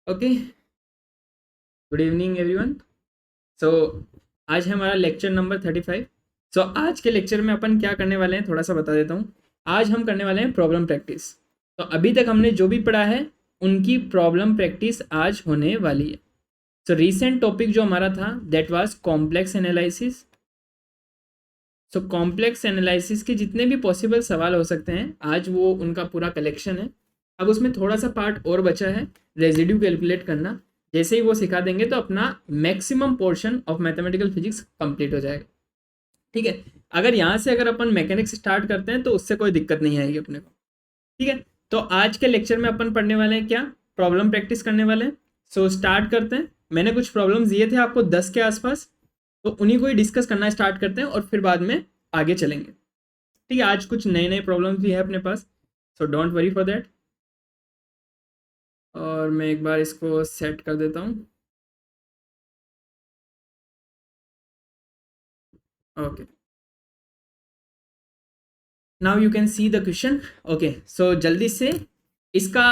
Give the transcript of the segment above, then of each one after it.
Okay, good evening everyone. So आज है हमारा लेक्चर नंबर 35। सो आज के लेक्चर में अपन क्या करने वाले हैं थोड़ा सा बता देता हूँ। आज हम करने वाले हैं प्रॉब्लम प्रैक्टिस। तो अभी तक हमने जो भी पढ़ा है उनकी प्रॉब्लम प्रैक्टिस आज होने वाली है। सो रीसेंट टॉपिक जो हमारा था that was complex analysis. So complex analysis के जितने भी पॉसिबल सवाल हो सकते हैं आज वो उनका पूरा कलेक्शन है। अब उसमें थोड़ा सा पार्ट और बचा है, रेजिड्यू कैलकुलेट करना। जैसे ही वो सिखा देंगे तो अपना maximum portion of mathematical physics complete हो जाएगा। ठीक है, अगर यहाँ से अगर अपन मैकेनिक्स स्टार्ट करते हैं तो उससे कोई दिक्कत नहीं आएगी अपने को। ठीक है, तो आज के लेक्चर में अपन पढ़ने वाले हैं क्या, प्रॉब्लम प्रैक्टिस करने वाले हैं। सो स्टार्ट करते हैं। मैंने कुछ प्रॉब्लम्स दिए थे आपको 10 के आसपास, तो उन्हीं को ही डिस्कस करना स्टार्ट करते हैं और फिर बाद में आगे चलेंगे। ठीक है, आज कुछ नए नए प्रॉब्लम्स भी है अपने पास, so don't worry for that. और मैं एक बार इसको सेट कर देता हूँ। Okay, now you can see the question. Okay, so जल्दी से इसका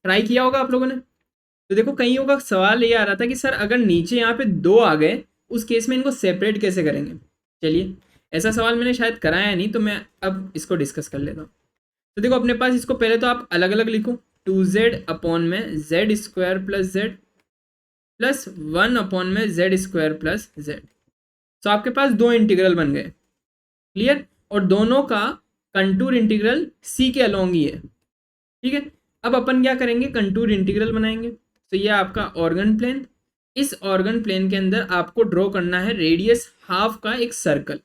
ट्राई किया होगा आप लोगों ने। तो देखो कईयों का सवाल ये आ रहा था कि सर अगर नीचे यहाँ पे दो आ गए उस केस में इनको सेपरेट कैसे करेंगे। चलिए, ऐसा सवाल मैंने शायद कराया नहीं तो मैं अब इसको डिस्कस कर लेता हूँ। तो देखो अपने पास इसको पहले तो आप अलग अलग लिखो, 2z अपॉन में Z square plus Z plus 1 upon में जेड स्क्वायर प्लस जेड। तो आपके पास दो इंटीग्रल बन गए, क्लियर, और दोनों का कंटूर इंटीग्रल सी के अलोंग ही है। ठीक है, अब अपन क्या करेंगे, कंटूर इंटीग्रल बनाएंगे। तो ये आपका ऑर्गन प्लेन, इस ऑर्गन प्लेन के अंदर आपको ड्रॉ करना है रेडियस हाफ का एक सर्कल।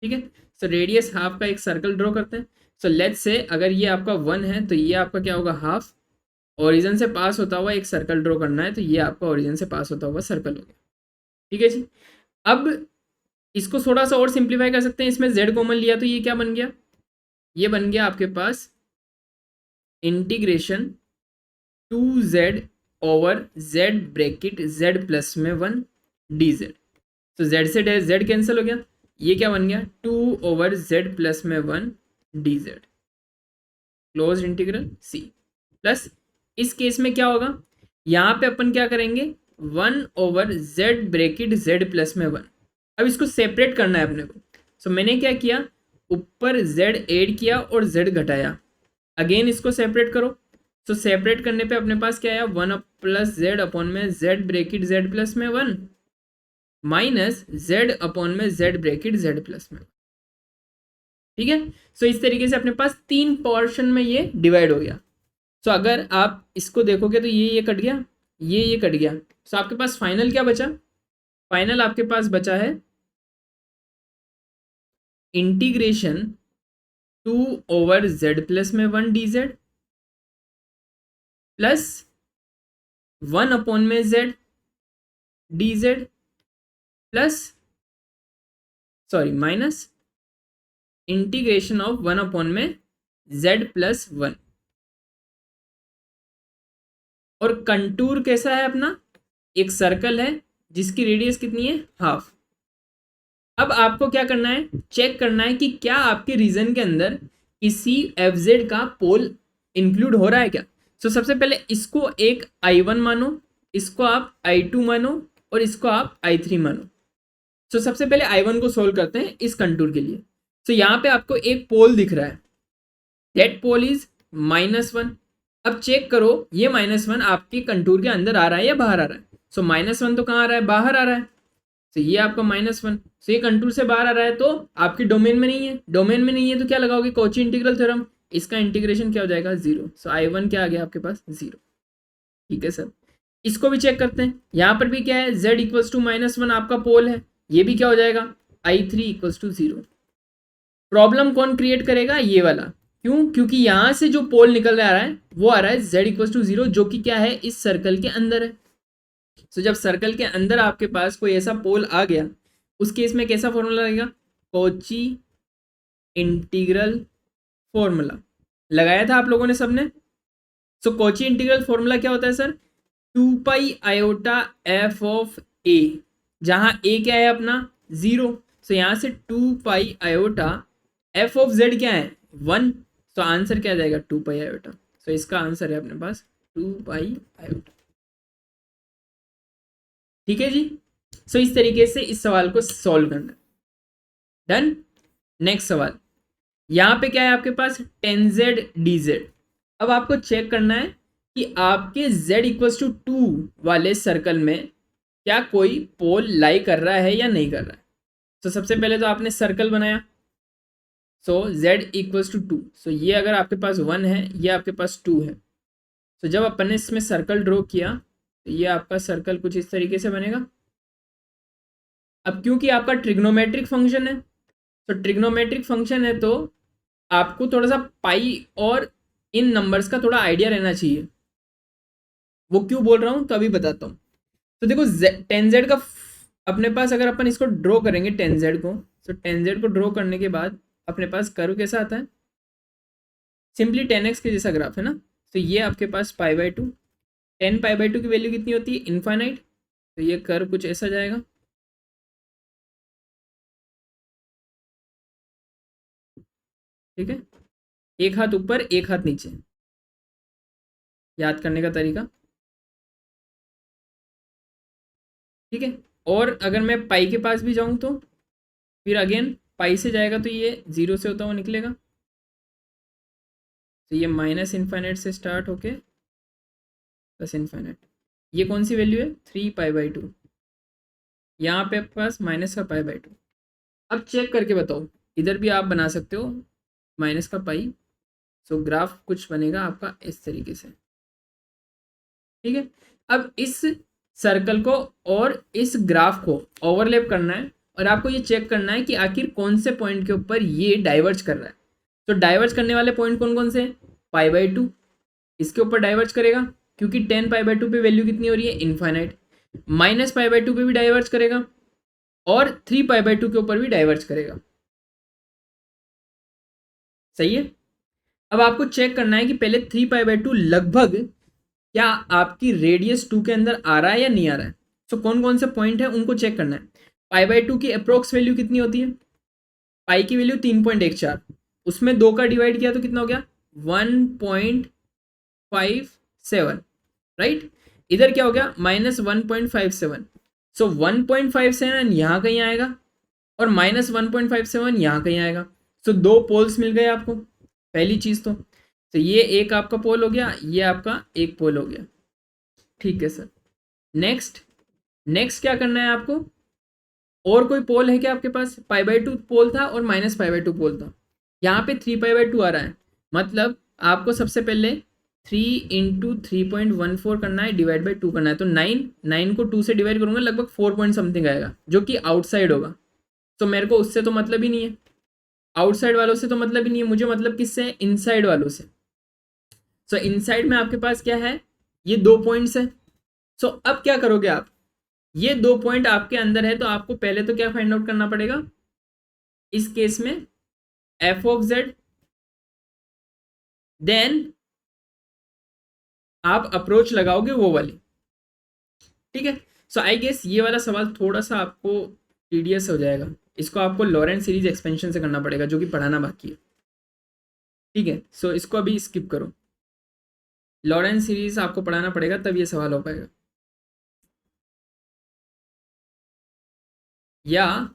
ठीक है, सो रेडियस हाफ का एक सर्कल ड्रॉ करते हैं। सो लेट्स से अगर ये आपका 1 है तो ये आपका क्या होगा, हाफ। ओरिजिन से पास होता हुआ एक सर्कल ड्रॉ करना है तो ये आपका ओरिजिन से पास होता हुआ सर्कल हो गया। ठीक है जी, अब इसको थोड़ा सा और सिंप्लीफाई कर सकते हैं। इसमें z कॉमन लिया तो ये क्या बन गया, ये बन गया आपके पास integration 2z over z bracket z plus में 1 dz। तो z से z कैंसिल हो गया, ये क्या बन गया 2 ओवर z प्लस में 1 dz close integral c। Plus इस केस में क्या होगा, यहाँ पे अपन क्या करेंगे 1 over z bracket z plus में 1। अब इसको सेपरेट करना है अपने को। सो मैंने क्या किया, ऊपर z ऐड किया और z घटाया, अगेन इसको सेपरेट करो। तो सेपरेट करने पे अपने पास क्या आया, 1 प्लस जेड अपॉन में जेड ब्रैकेट जेड प्लस में 1 माइनस जेड अपॉन में जेड ब्रैकेट जेड प्लस में। ठीक है, सो इस तरीके से अपने पास तीन पोर्शन में ये डिवाइड हो गया। सो अगर आप इसको देखोगे तो ये कट गया, ये कट गया। सो आपके पास फाइनल क्या बचा, फाइनल आपके पास बचा है इंटीग्रेशन 2 ओवर जेड प्लस में 1 dz प्लस 1 अपॉन में z dz plus sorry minus integration of 1 upon में z प्लस 1। और कंटूर कैसा है अपना, एक सर्कल है जिसकी रेडियस कितनी है, हाफ। अब आपको क्या करना है, चेक करना है कि क्या आपके रीजन के अंदर किसी एफ जेड का पोल इंक्लूड हो रहा है क्या। सो सबसे पहले इसको एक I1 मानो, इसको आप I2 मानो और इसको आप I3 मानो। सो सबसे पहले I1 को सोल्व करते हैं इस कंटूर के लिए। सो यहाँ पे आपको एक पोल दिख रहा है, दैट पोल इज -1। अब चेक करो ये -1 आपके कंटूर के अंदर आ रहा है या बाहर आ रहा है। सो -1 तो कहाँ आ रहा है, बाहर आ रहा है। तो ये आपका -1, सो ये कंटूर से बाहर आ रहा है तो आपकी डोमेन में नहीं है। डोमेन में नहीं है तो क्या लगाओगे, कॉची इंटीग्रल थ्योरम। इसका इंटीग्रेशन क्या हो जाएगा, 0। सो I1 क्या आ गया आपके पास, 0। ठीक है सर, इसको भी चेक करते हैं। यहाँ पर भी क्या है, z इक्वल्स टू -1 आपका पोल है, ये भी क्या हो जाएगा, I3 इक्वल्स टू 0। प्रॉब्लम कौन क्रिएट करेगा, ये वाला। क्यों, क्योंकि यहाँ से जो पोल निकल रहा है वो आ रहा है z इक्वल्स टू 0, जो कि क्या है, इस सर्कल के अंदर है। सो जब सर्कल के अंदर आपके पास कोई ऐसा पोल आ गया उस केस में कैसा फॉर्मूला लगेगा, कॉची इंटीग्रल फॉर्मूला लगाया था आप लोगों ने सबने। सो कॉची इंटीग्रल फॉर्मूला क्या होता है sir, 2 pi iota f of a, जहां ए क्या है अपना 0। सो यहां से 2 pi iota f of Z क्या है 1। तो आंसर क्या आ जाएगा 2 पाई आयोटा। सो इसका आंसर है अपने पास 2 पाई आयोटा। ठीक है जी। सो इस तरीके से इस सवाल को सॉल्व करना। डन। नेक्स्ट सवाल, यहाँ पे क्या है आपके पास 10z dz। अब आपको चेक करना है कि आपके z इक्वल्स टू 2 वाले सर्कल में क्या कोई पोल लाई कर रहा है या नहीं कर रहा है। तो सबसे पहले तो आपने सर्कल बनाया, सो z इक्वल्स टू 2। सो ये अगर आपके पास 1 है, ये आपके पास 2 है। तो जब अपन ने इसमें सर्कल ड्रॉ किया तो ये आपका सर्कल कुछ इस तरीके से बनेगा। अब क्योंकि आपका ट्रिग्नोमेट्रिक फंक्शन है, तो ट्रिग्नोमेट्रिक फंक्शन है तो आपको थोड़ा सा पाई और इन नंबर्स का थोड़ा आइडिया रहना चाहिए। वो क्यों बोल रहा हूँ तो अभी बताता हूँ। तो देखो 10z का अपने पास अगर अपन इसको ड्रॉ करेंगे 10z को, तो 10z को ड्रॉ करने के बाद अपने पास कर्व कैसा आता है, सिंपली 10x के जैसा ग्राफ है ना। तो ये आपके पास π/2, 10 π/2 की वैल्यू कितनी होती है, इनफाइनाइट। तो ये कर्व कुछ ऐसा जाएगा। ठीक है, एक हाथ ऊपर एक हाथ नीचे, याद करने का तरीका। ठीक है, और अगर मैं पाई के पास भी जाऊं तो फिर अगेन पाई से जाएगा तो ये 0 से होता हुआ निकलेगा। तो ये माइनस इनफाइनाइट से स्टार्ट होके प्लस इनफाइनाइट। ये कौन सी वैल्यू है, 3π/2। यहाँ पे पास माइनस का π/2। अब चेक करके बताओ, इधर भी आप बना सकते हो माइनस का पाई। सो ग्राफ कुछ बनेगा आपका इस तरीके से। ठीक है, अब इस सर्कल को और इस ग्राफ को ओवरलैप करना है और आपको ये चेक करना है कि आखिर कौन से पॉइंट के ऊपर ये डाइवर्ज कर रहा है। तो डाइवर्ज करने वाले पॉइंट कौन कौन से हैं, π/2 इसके ऊपर डाइवर्ज करेगा क्योंकि 10 π/2 पे वैल्यू कितनी हो रही है, इनफाइनाइट। माइनस π/2 पे भी डाइवर्ज करेगा और 3π/2 के ऊपर भी डाइवर्ज करेगा। सही है। अब आपको चेक करना है कि पहले 3π/2 लगभग क्या आपकी रेडियस 2 के अंदर आ रहा है या नहीं आ रहा है। तो कौन कौन से पॉइंट है उनको चेक करना है। π/2 की अप्रोक्स वैल्यू कितनी होती है, पाई की वैल्यू 3.14, उसमें 2 का डिवाइड किया तो कितना हो गया 1.57, राइट। इधर क्या हो गया -1.57। सो 1.57 यहाँ कहीं आएगा और -1.57 यहाँ कहीं आएगा। सो दो पोल्स मिल गए आपको, पहली चीज तो ये एक आपका पोल हो गया, ये आपका एक पोल हो गया। ठीक है सर। नेक्स्ट नेक्स्ट क्या करना है आपको, और कोई पोल है क्या आपके पास, π/2 पोल था और -π/2 पोल था। यहाँ पे 3π/2 आ रहा है, मतलब आपको सबसे पहले 3 इंटू 3.14 करना है, डिवाइड बाई 2 करना है। तो 9 को 2 से डिवाइड करूंगा लगभग 4 पॉइंट समथिंग आएगा जो कि आउटसाइड होगा। तो मेरे को उससे तो मतलब ही नहीं है, आउटसाइड वालों से तो मतलब ही नहीं है, मुझे मतलब किससे, इनसाइड वालों से। सो इनसाइड में आपके पास क्या है, ये 2 पॉइंट्स है। सो अब क्या करोगे आप, ये 2 पॉइंट आपके अंदर है तो आपको पहले तो क्या फाइंड आउट करना पड़ेगा, इस केस में f(z), देन आप अप्रोच लगाओगे वो वाली। ठीक है। सो आई गेस ये वाला सवाल थोड़ा सा आपको टीडियस हो जाएगा, इसको आपको लॉरेंट सीरीज एक्सपेंशन से करना पड़ेगा जो कि पढ़ाना बाकी है। ठीक है, सो इसको अभी स्किप करो, लॉरेंट सीरीज आपको पढ़ाना पड़ेगा तब ये सवाल हो पाएगा। या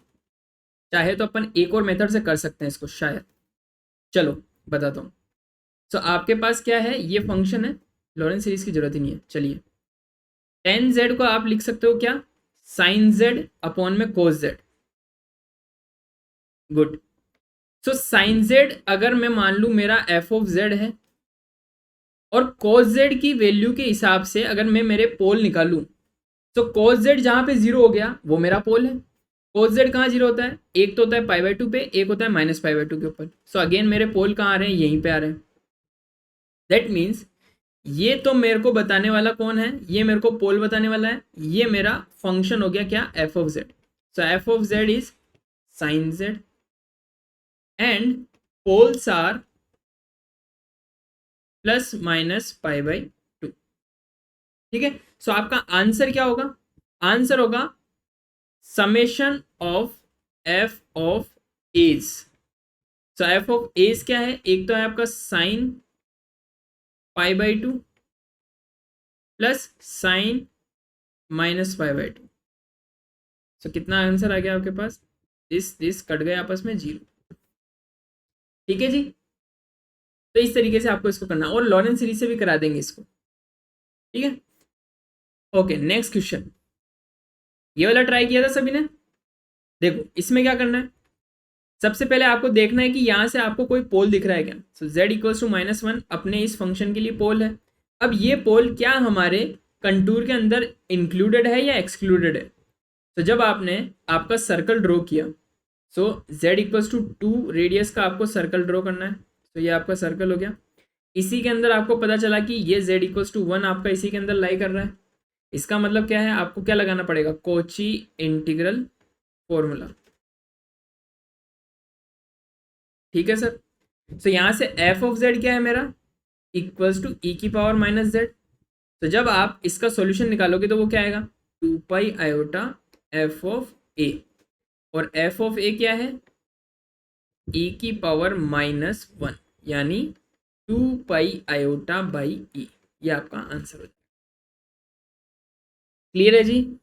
चाहे तो अपन एक और मेथड से कर सकते हैं इसको शायद, चलो बताता हूँ। सो आपके पास क्या है, ये फंक्शन है, लॉरेंट सीरीज की जरूरत ही नहीं है। चलिए 10z को आप लिख सकते हो क्या, साइन z अपॉन में कोस z। Good. So sine z अगर मैं मान लूं मेरा f(z) है और cos z की वैल्यू के हिसाब से अगर मैं मेरे पोल निकालूं तो cos z जहां पे 0 हो गया वो मेरा पोल है। cos z कहाँ 0 होता है, एक तो होता है π/2 पे, एक होता है -π/2 के ऊपर। सो अगेन मेरे पोल कहाँ आ रहे हैं, यहीं पे आ रहे हैं। दैट मीन्स ये तो मेरे को बताने वाला कौन है, ये मेरे को पोल बताने वाला है, ये मेरा फंक्शन हो गया क्या, f(z). So f(z) is sin z and poles are ±π/2। ठीक है। सो आपका आंसर क्या होगा, आंसर होगा समेशन ऑफ f ऑफ एज। सो f ऑफ एज क्या है, एक तो है आपका sin π/2 प्लस sin -π/2। सो कितना आंसर आ गया आपके पास, दिस कट गए आपस में 0। ठीक है जी, तो इस तरीके से आपको इसको करना, और लॉरेंस सीरीज से भी करा देंगे इसको। ठीक है, ओके नेक्स्ट क्वेश्चन। ये वाला ट्राई किया था सभी ने। देखो इसमें क्या करना है, सबसे पहले आपको देखना है कि यहाँ से आपको कोई पोल दिख रहा है क्या। सो z इक्वल्स टू -1 अपने इस फंक्शन के लिए पोल है। अब ये पोल क्या हमारे कंटूर के अंदर इंक्लूडेड है या एक्सक्लूडेड है। तो जब आपने आपका सर्कल ड्रॉ किया, सो z इक्वल्स टू 2 रेडियस का आपको सर्कल ड्रॉ करना है। तो ये आपका सर्कल हो गया। इसी के अंदर आपको पता चला कि ये z इक्वल्स टू 1 आपका इसी के अंदर लाई कर रहा है। इसका मतलब क्या है, आपको क्या लगाना पड़ेगा, कोची इंटीग्रल फॉर्मूला। ठीक है सर। तो यहाँ से f ऑफ z क्या है मेरा, इक्वल्स टू e की पावर -z। तो जब आप इसका सॉल्यूशन निकालोगे तो वो क्या आएगा, 2 pi iota f of a, और f ऑफ a क्या है, e की पावर -1 यानी 2 पाई आयोटा बाई e। ये आपका आंसर हो जाएगा। क्लियर है जी,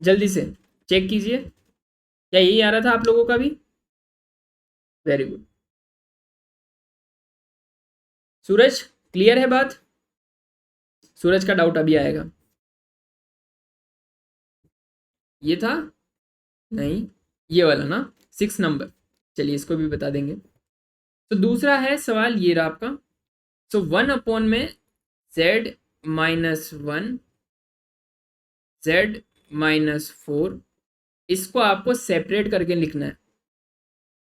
जल्दी से चेक कीजिए, क्या यही आ रहा था आप लोगों का भी। Very good. सूरज क्लियर है बात, सूरज का डाउट अभी आएगा। ये था नहीं, ये वाला ना 6 नंबर, चलिए इसको भी बता देंगे। तो दूसरा है सवाल ये रहा आपका। सो 1 में z -1 z -4, इसको आपको सेपरेट करके लिखना है।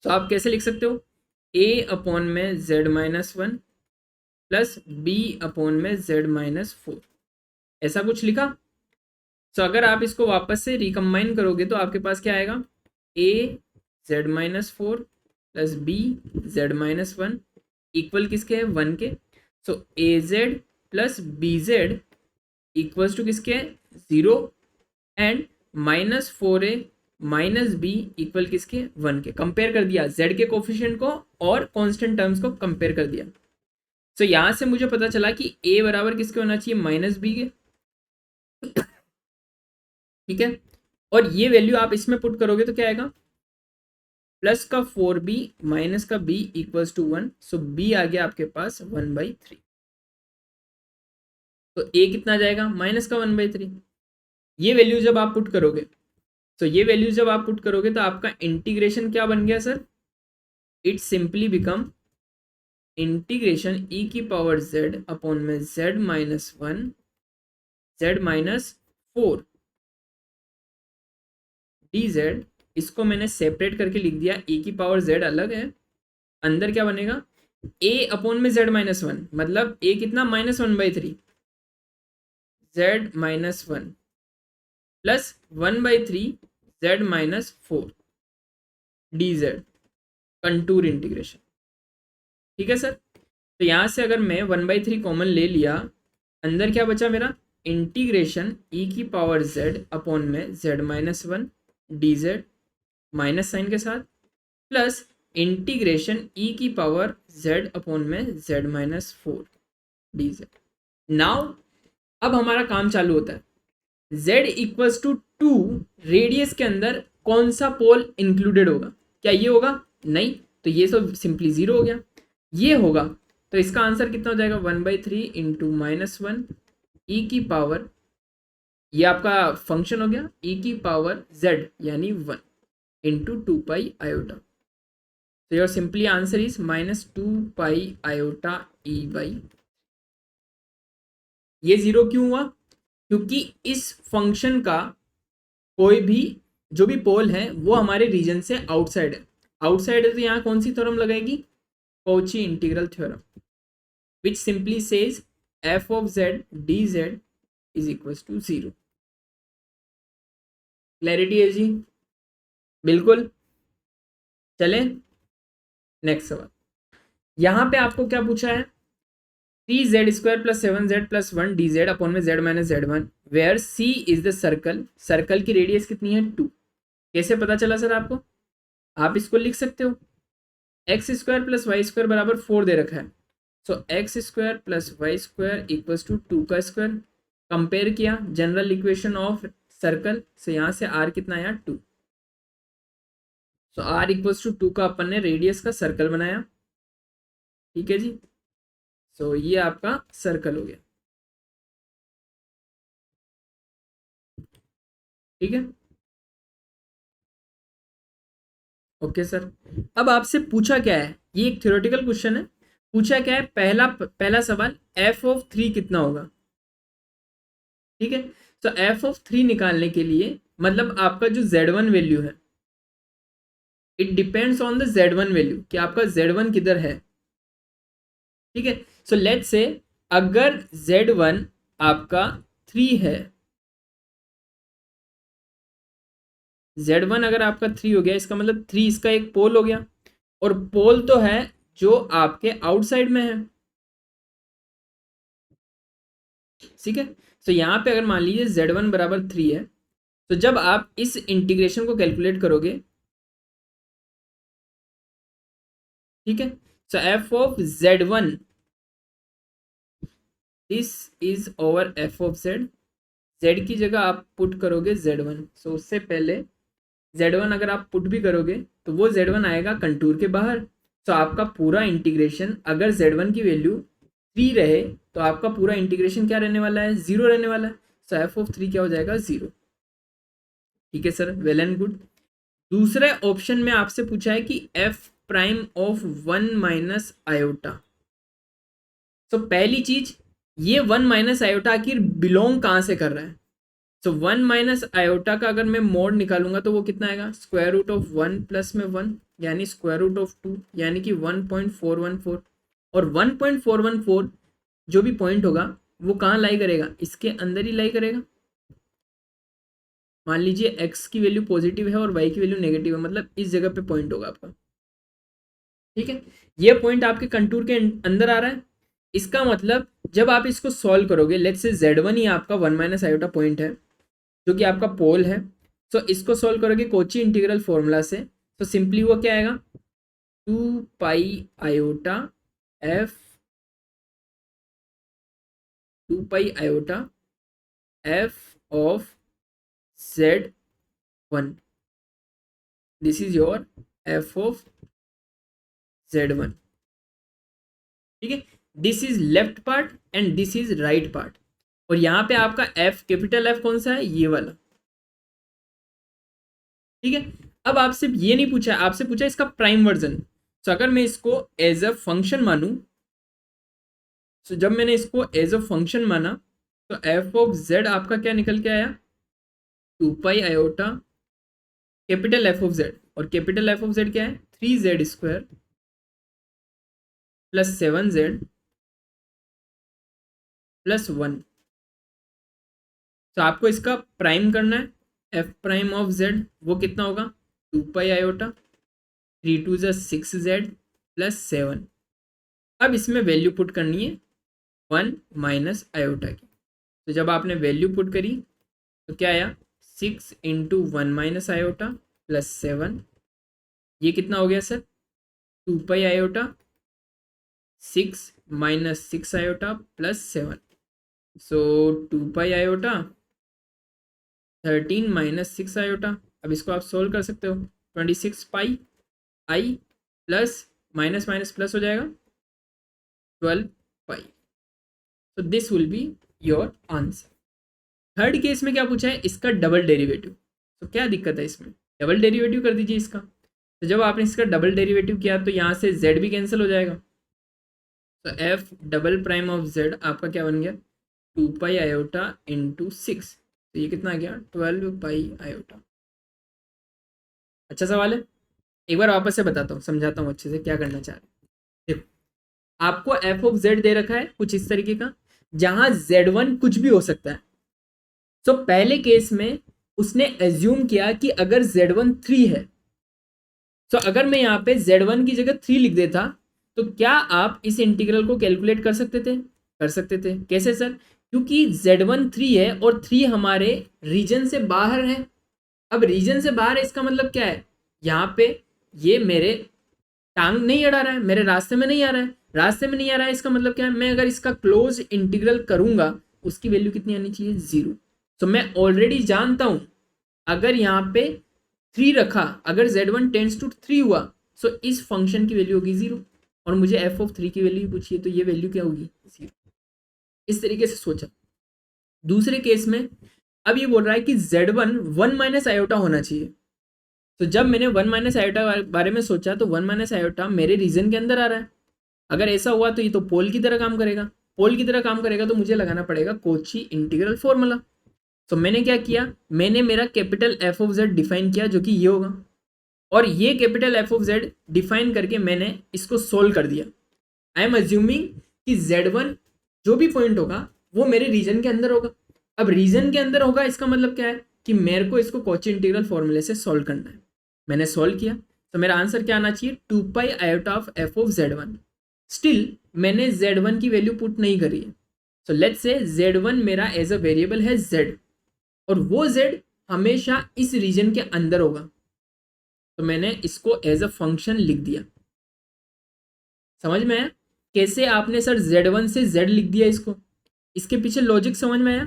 तो आप कैसे लिख सकते हो, a में z -1 प्लस b में z -4, ऐसा कुछ लिखा। तो अगर आप इसको वापस से रिकम्बाइन करोगे तो आपके पास क्या आएगा, a z -4 plus b z -1 equal किसके है, 1 के। So a z plus b z equals to किसके है, 0, and -4a minus B equal किसके, 1 के। कंपेयर कर दिया z के कोफिशिएंट को और कांस्टेंट टर्म्स को कंपेयर कर दिया। तो यहाँ से मुझे पता चला कि a बराबर किसके होना चाहिए, -b के। ठीक है, और ये वैल्यू आप इसमें पुट करोगे तो क्या आएगा, प्लस का 4b माइनस का b equals to 1। So b आ गया आपके पास 1/3। तो a कितना जाएगा, माइनस का 1/3। ये वैल्यू जब आप पुट करोगे, तो ये वैल्यू जब आप पुट करोगे तो आपका इंटीग्रेशन क्या बन गया sir, it simply become integration e की पावर z अपॉन में z -1 z -4 dz। इसको मैंने सेपरेट करके लिख दिया, e की पावर z अलग है, अंदर क्या बनेगा, a अपॉन में z -1 मतलब a कितना, -1/3 z -1 plus 1/3 z -4 dz contour integration. ठीक है सर। तो यहाँ से अगर मैं 1/3 कॉमन ले लिया, अंदर क्या बचा मेरा, इंटीग्रेशन e की पावर z अपॉन में z -1 dz माइनस साइन के साथ, प्लस इंटीग्रेशन e की पावर z अपॉन में z -4 dz। नाउ अब हमारा काम चालू होता है, z इक्वल्स टू 2 रेडियस के अंदर कौन सा पोल इंक्लूडेड होगा, क्या ये होगा, नहीं, तो ये सब सिंपली 0 हो गया। ये होगा तो इसका आंसर कितना हो जाएगा, 1/3 इंटू -1 e की पावर, ये आपका फंक्शन हो गया, e की पावर z यानी 1 इंटू 2 पाई आयोटा। तो your simply answer is -2 pi iota e/। ये 0 क्यों हुआ, क्योंकि इस फंक्शन का कोई भी जो भी पोल है वो हमारे रीजन से आउटसाइड है। आउटसाइड है तो यहाँ कौन सी थ्योरम लगाएगी, Cauchy integral theorem, which simply says f ऑफ z dz is equals to 0। Clarity है जी, बिल्कुल। चले नेक्स्ट सवाल। यहाँ पे आपको क्या पूछा है, 3z² plus 7z plus 1 dz upon में z -z1 where c is the circle, circle की रेडियस कितनी है 2। कैसे पता चला सर आपको, आप इसको लिख सकते हो, x² प्लस y² बराबर 4 दे रखा है। सो x² plus y² equals to 2 का स्क्वायर। कंपेयर किया जनरल इक्वेशन ऑफ सर्कल, सो यहाँ से आर कितना आया 2, सो आर इक्वल्स टू 2 का अपन ने रेडियस का सर्कल बनाया, ठीक है जी। सो ये आपका सर्कल हो गया, ठीक है, ओके सर। अब आपसे पूछा क्या है, ये एक थ्योरेटिकल क्वेश्चन है, पूछा क्या है, पहला पहला सवाल एफ ऑफ 3 कितना होगा, ठीक है। तो एफ ऑफ 3 निकालने के लिए मतलब आपका जो z1 वैल्यू है, it depends on the z1 value कि आपका z1 किधर है, ठीक है। सो लेट्स से अगर z1 आपका 3 है, z1 अगर आपका 3 हो गया, इसका मतलब 3 इसका एक पोल हो गया, और पोल तो है जो आपके आउटसाइड में है, ठीक है। तो यहाँ पे अगर मान लीजिए z1 बराबर 3 है, तो जब आप इस इंटीग्रेशन को कैलकुलेट करोगे, ठीक है, so f of z1 this is over f of z की जगह आप पुट करोगे z1, सो उससे पहले z1 अगर आप पुट भी करोगे तो वो z1 आएगा कंटूर के बाहर, तो आपका पूरा इंटीग्रेशन अगर z1 की वैल्यू 3 रहे तो आपका पूरा इंटीग्रेशन क्या रहने वाला है, 0 रहने वाला है, सो एफ ऑफ 3 क्या हो जाएगा, 0, ठीक है सर, वेल एंड गुड। दूसरे ऑप्शन में आपसे पूछा है कि F prime of 1 minus iota, तो पहली चीज ये 1 माइनस आयोटा आखिर बिलोंग कहाँ से कर रहा है, तो 1 माइनस आयोटा का अगर मैं मोड निकालूंगा तो वो कितना आएगा, स्क्वायर रूट ऑफ 1 प्लस में 1 यानी स्क्वायर रूट ऑफ 2 यानी कि 1.414, और 1.414 जो भी पॉइंट होगा वो कहाँ लाई करेगा, इसके अंदर ही लाई करेगा। मान लीजिए x की वैल्यू पॉजिटिव है और y की वैल्यू नेगेटिव है, मतलब इस जगह पे पॉइंट होगा आपका, ठीक है। ये पॉइंट आपके कंटूर के अंदर आ रहा है, इसका मतलब जब आप इसको सॉल्व करोगे, लेट्स से z1 ही आपका 1 माइनस आयोटा पॉइंट है जो कि आपका पोल है, तो इसको सॉल्व करोगे कोची इंटीग्रल फॉर्मूला से, तो सिंपली वो क्या आएगा, 2 pi iota F, 2 pi iota f of z1, this is your F of z1, ठीक है। This is left part and this is right part, और यहाँ पे आपका एफ, कैपिटल एफ कौन सा है, ये वाला, ठीक है। अब आपसे ये नहीं पूछा, आपसे पूछा इसका प्राइम वर्जन, तो अगर मैं इसको एज अ फंक्शन मानूं, तो जब मैंने इसको एज अ फंक्शन माना तो एफ ऑफ जेड आपका क्या निकल के आया, 2 pi iota capital F of Z, और कैपिटल एफ ऑफ जेड क्या है, 3z square plus 7z plus 1, तो आपको इसका प्राइम करना है, एफ प्राइम ऑफ जेड वो कितना होगा, 2 पाई आयोटा 3 2 6z प्लस 7, अब इसमें वैल्यू पुट करनी है 1 माइनस आयोटा की, तो जब आपने वैल्यू पुट करी तो क्या आया, 6 इंटू 1 माइनस आयोटा प्लस 7, ये कितना हो गया sir, 2 pi iota 6 minus 6 iota plus 7, सो 2 पाई आयोटा 13 माइनस 6 आयोटा, अब इसको आप सोल्व कर सकते हो, 26 पाई आई प्लस माइनस माइनस प्लस हो जाएगा 12 पाई, तो this will be your answer. Third case में क्या पूछा है, इसका डबल डेरिवेटिव, तो क्या दिक्कत है इसमें, डबल डेरिवेटिव कर दीजिए इसका, तो जब आपने इसका डबल डेरिवेटिव किया तो यहाँ से z भी कैंसिल हो जाएगा, तो F double prime of z आपका क्या बन गया, 2 पाई आयोटा इंटू 6, तो ये कितना आ गया, 12 पाई आयोटा। अच्छा सवाल है, एक बार वापस से बताता हूँ, समझाता हूँ अच्छे से क्या करना चाह रहे हैं। देखो आपको एफ ऑफ जेड दे रखा है कुछ इस तरीके का, जहां z1 कुछ भी हो सकता है, तो पहले केस में उसने एज्यूम किया कि अगर z1 3 है, तो अगर मैं यहाँ पे z1 की जगह 3 लिख देता तो क्या आप इस इंटीग्रल को कैलकुलेट कर सकते थे, कर सकते थे, कैसे सर, क्योंकि z1 3 है और 3 हमारे रीजन से बाहर है, अब रीजन से बाहर है इसका मतलब क्या है, यहाँ पे ये मेरे टांग नहीं अड़ा रहा है, मेरे रास्ते में नहीं आ रहा है, रास्ते में नहीं आ रहा है इसका मतलब क्या है, मैं अगर इसका क्लोज इंटीग्रल करूंगा उसकी वैल्यू कितनी आनी चाहिए, 0, सो मैं ऑलरेडी जानता हूँ अगर यहाँ पे 3 रखा, अगर z1 टेंड्स टू 3 हुआ, सो इस फंक्शन की वैल्यू होगी 0, और मुझे f ऑफ 3 की वैल्यू पूछिए तो ये वैल्यू क्या होगी 0। इस तरीके से सोचा। दूसरे केस में अब ये बोल रहा है कि z1 1 माइनस आयोटा होना चाहिए। तो जब मैंने 1 माइनस आयोटा बारे में सोचा तो 1 माइनस आयोटा मेरे रीजन के अंदर आ रहा है। अगर ऐसा हुआ तो ये तो पोल की तरह काम करेगा, पोल की तरह काम करेगा तो मुझे लगाना पड़ेगा कोची इंटीग्रल फॉर्मूला। तो मैंने क्या किया, मैंने मेरा capital F of Z define किया जो कि ये होगा, और ये capital F of Z define करके मैंने इसको सोल्व कर दिया। आई एम अज्यूमिंग कि z1 जो भी पॉइंट होगा वो मेरे रीजन के अंदर होगा। अब रीजन के अंदर होगा इसका मतलब क्या है कि मेरे को इसको कॉची इंटीग्रल फॉर्मूले से सॉल्व करना है। मैंने सॉल्व किया तो मेरा आंसर क्या आना चाहिए 2 pi iota of F of z1। Still मैंने z1 की वैल्यू पुट नहीं करी है। सो लेट्स से z1 मेरा एज अ वेरिएबल है z, और वो z हमेशा इस रीजन के अंदर होगा, तो मैंने इसको एज अ फंक्शन लिख दिया। समझ में आया कैसे आपने सर z1 से z लिख दिया इसको? इसके पीछे लॉजिक समझ में आया?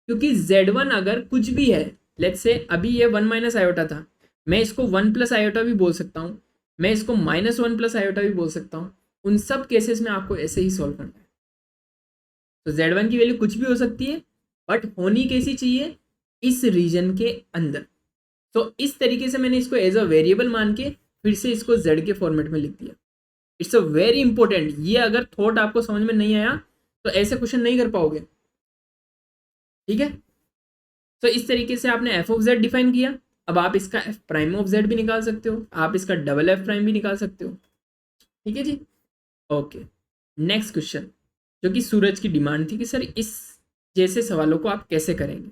क्योंकि z1 अगर कुछ भी है, लेट्स से अभी ये 1 माइनस आयोटा था, मैं इसको 1 प्लस आयोटा भी बोल सकता हूँ, मैं इसको -1 प्लस आयोटा भी बोल सकता हूँ। उन सब केसेस में आपको ऐसे ही सॉल्व करना है। तो z1 की वैल्यू कुछ भी हो सकती है, बट होनी कैसी चाहिए, इस रीजन के अंदर। तो इस तरीके से मैंने इसको एज अ वेरिएबल मान के फिर से इसको z के फॉर्मेट में लिख दिया। It's a very important. ये अगर थॉट आपको समझ में नहीं आया तो ऐसे क्वेश्चन नहीं कर पाओगे, ठीक है। तो इस तरीके से आपने एफ ऑफ जेड डिफाइन किया। अब आप इसका एफ प्राइम ऑफ जेड भी निकाल सकते हो, आप इसका डबल एफ प्राइम भी निकाल सकते हो, ठीक है जी। ओके, नेक्स्ट क्वेश्चन जो कि सूरज की डिमांड थी कि सर इस जैसे सवालों को आप कैसे करेंगे।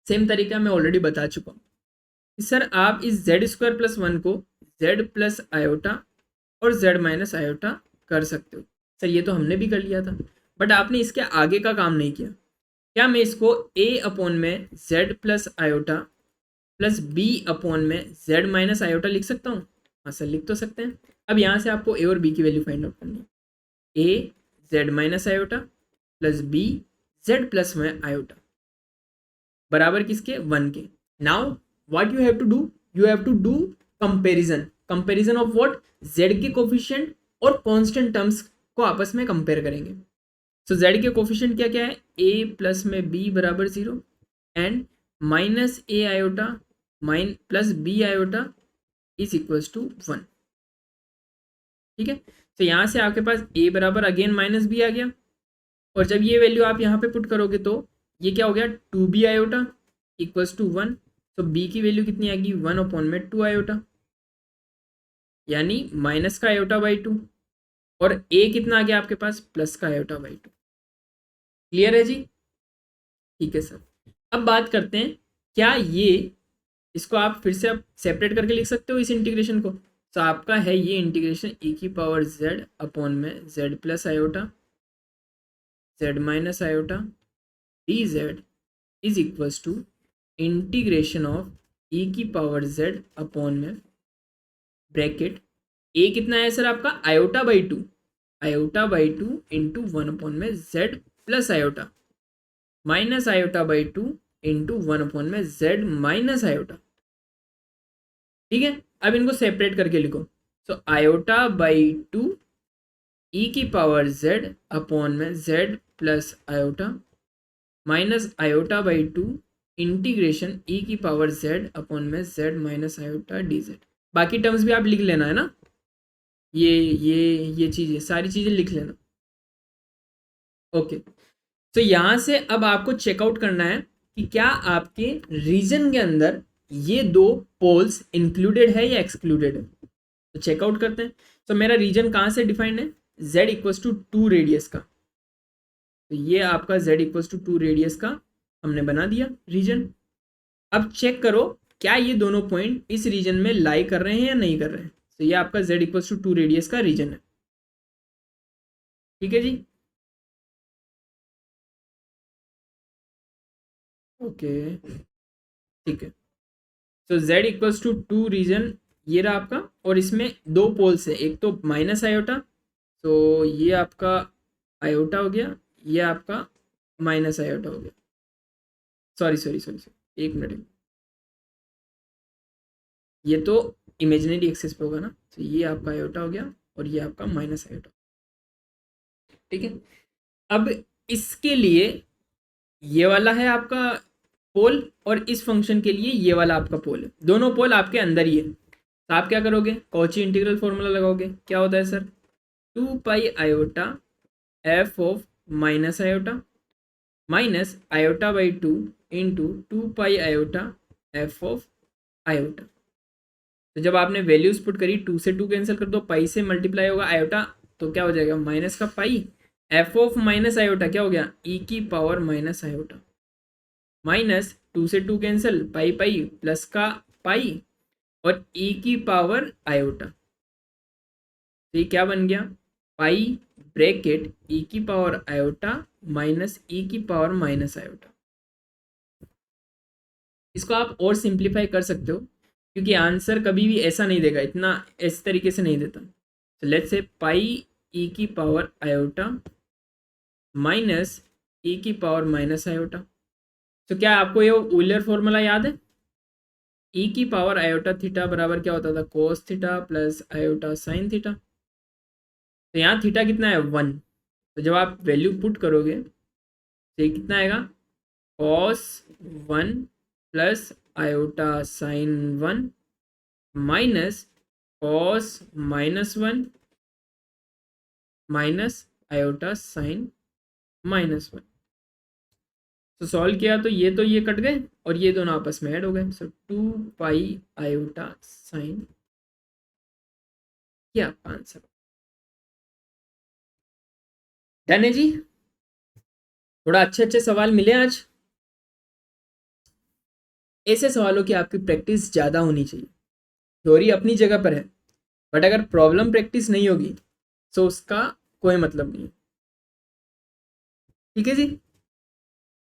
सेम तरीका मैं ऑलरेडी बता चुका हूँ कि सर आप इस जेड स्क्वायर प्लस 1 को जेड प्लस आयोटा और z माइनस आयोटा कर सकते हो। सर ये तो हमने भी कर लिया था, बट आपने इसके आगे का काम नहीं किया। क्या मैं इसको a अपॉन में z plus iota plus b upon में z माइनस आयोटा लिख सकता हूँ? हाँ सर लिख तो सकते हैं। अब यहाँ से आपको a और b की वैल्यू फाइंड आउट करनी है। a z minus iota plus b z plus में आयोटा बराबर किसके? 1 के। Now what you have to do, you have to do comparison. Comparison of what? z के कोफिशिएंट और कांस्टेंट टर्म्स को आपस में कंपेयर करेंगे। सो z के कोफिशिएंट क्या क्या है? a प्लस में b बराबर 0 and minus a iota plus b iota is equals to 1, ठीक है। तो यहाँ से आपके पास a बराबर अगेन माइनस b आ गया, और जब ये वैल्यू आप यहाँ पे पुट करोगे तो ये क्या हो गया 2b आयोटा इक्वल्स टू 1। तो b की वैल्यू कितनी आएगी 1 अपॉन में 2 आयोटा, यानी माइनस का आयोटा बाई 2, और a कितना आ गया आपके पास प्लस का आयोटा बाई 2। क्लियर है जी? ठीक है सर। अब बात करते हैं क्या ये इसको आप फिर से आप सेपरेट करके लिख सकते हो इस इंटीग्रेशन को। तो आपका है ये इंटीग्रेशन e की पावर z अपॉन में z plus iota z minus iota d z is equals to integration of e की पावर z अपॉन में ब्रैकेट a कितना है सर आपका iota by 2, iota by 2 into 1 upon में z plus iota minus iota by 2 into 1 upon में z minus iota, ठीक है। अब इनको सेपरेट करके लिखो। सो आयोटा बाई 2 e की पावर z अपॉन में z plus iota minus iota by 2 integration e की पावर z अपॉन में z minus iota d Z. बाकी टर्म्स भी आप लिख लेना है ना, ये चीज़ें सारी चीज़ें लिख लेना। ओके, तो यहाँ से अब आपको चेकआउट करना है कि क्या आपके रीजन के अंदर ये दो पोल्स इंक्लूडेड है या एक्सक्लूडेड है। तो चेकआउट करते हैं। तो मेरा रीजन कहाँ से डिफाइंड है? z इक्वल्स टू 2 रेडियस का। तो ये आपका z इक्वल्स टू 2 रेडियस का हमने बना दिया रीजन। अब चेक करो क्या ये दोनों पॉइंट इस रीजन में लाई कर रहे हैं या नहीं कर रहे हैं। तो ये आपका z इक्वल्स टू 2 रेडियस का रीजन है, ठीक है जी। ओके ठीक है। तो z इक्वल्स टू 2 रीजन ये रहा आपका, और इसमें दो पोल्स है, एक तो माइनस आयोटा, तो ये आपका आयोटा हो गया, ये आपका माइनस आयोटा हो गया। सॉरी सॉरी सॉरी सॉरी, एक मिनट, ये तो इमेजिनरी एक्सिस पे होगा ना, तो ये आपका आयोटा हो गया और ये आपका माइनस आयोटा, ठीक है। अब इसके लिए ये वाला है आपका पोल और इस फंक्शन के लिए ये वाला आपका पोल है, दोनों पोल आपके अंदर ही है। तो आप क्या करोगे, कॉची इंटीग्रल फॉर्मूला लगाओगे, क्या होता है sir, 2 pi F of minus iota minus iota by 2 into 2 pi F of iota. तो जब आपने वैल्यूज पुट करी, 2 से 2 कैंसिल कर दो, पाई से मल्टीप्लाई होगा आयोटा, तो क्या हो जाएगा माइनस का पाई, एफ ऑफ माइनस आयोटा क्या हो गया ई की पावर माइनस आयोटा, माइनस 2 से 2 कैंसिल, पाई पाई प्लस का पाई और ई की पावर आयोटा। तो ये क्या बन गया, पाई ब्रैकेट ई की पावर आयोटा माइनस ई की पावर माइनस आयोटा। इसको आप और सिंप्लीफाई कर सकते हो, क्योंकि आंसर कभी भी ऐसा नहीं देगा, इतना इस तरीके से नहीं देता। तो लेट्स से पाई ई की पावर आयोटा माइनस ई की पावर माइनस आयोटा। तो क्या आपको ये यूलर फॉर्मूला याद है, ई की पावर आयोटा थीटा बराबर क्या होता था, cos theta plus iota sine theta. तो यहाँ थीटा कितना है 1, तो जब आप वैल्यू पुट करोगे तो ये कितना आएगा, cos 1 plus iota sign 1 minus cos -1 minus iota sine -1। तो सॉल्व किया तो ये कट गए और ये दोनों आपस में ऐड हो गए, सो 2 पाई साइन, ये आपका आंसर। डन है जी, थोड़ा अच्छे अच्छे सवाल मिले आज। ऐसे सवालों की आपकी प्रैक्टिस ज़्यादा होनी चाहिए। थ्योरी अपनी जगह पर है, बट अगर प्रॉब्लम प्रैक्टिस नहीं होगी तो उसका कोई मतलब नहीं है, ठीक है जी।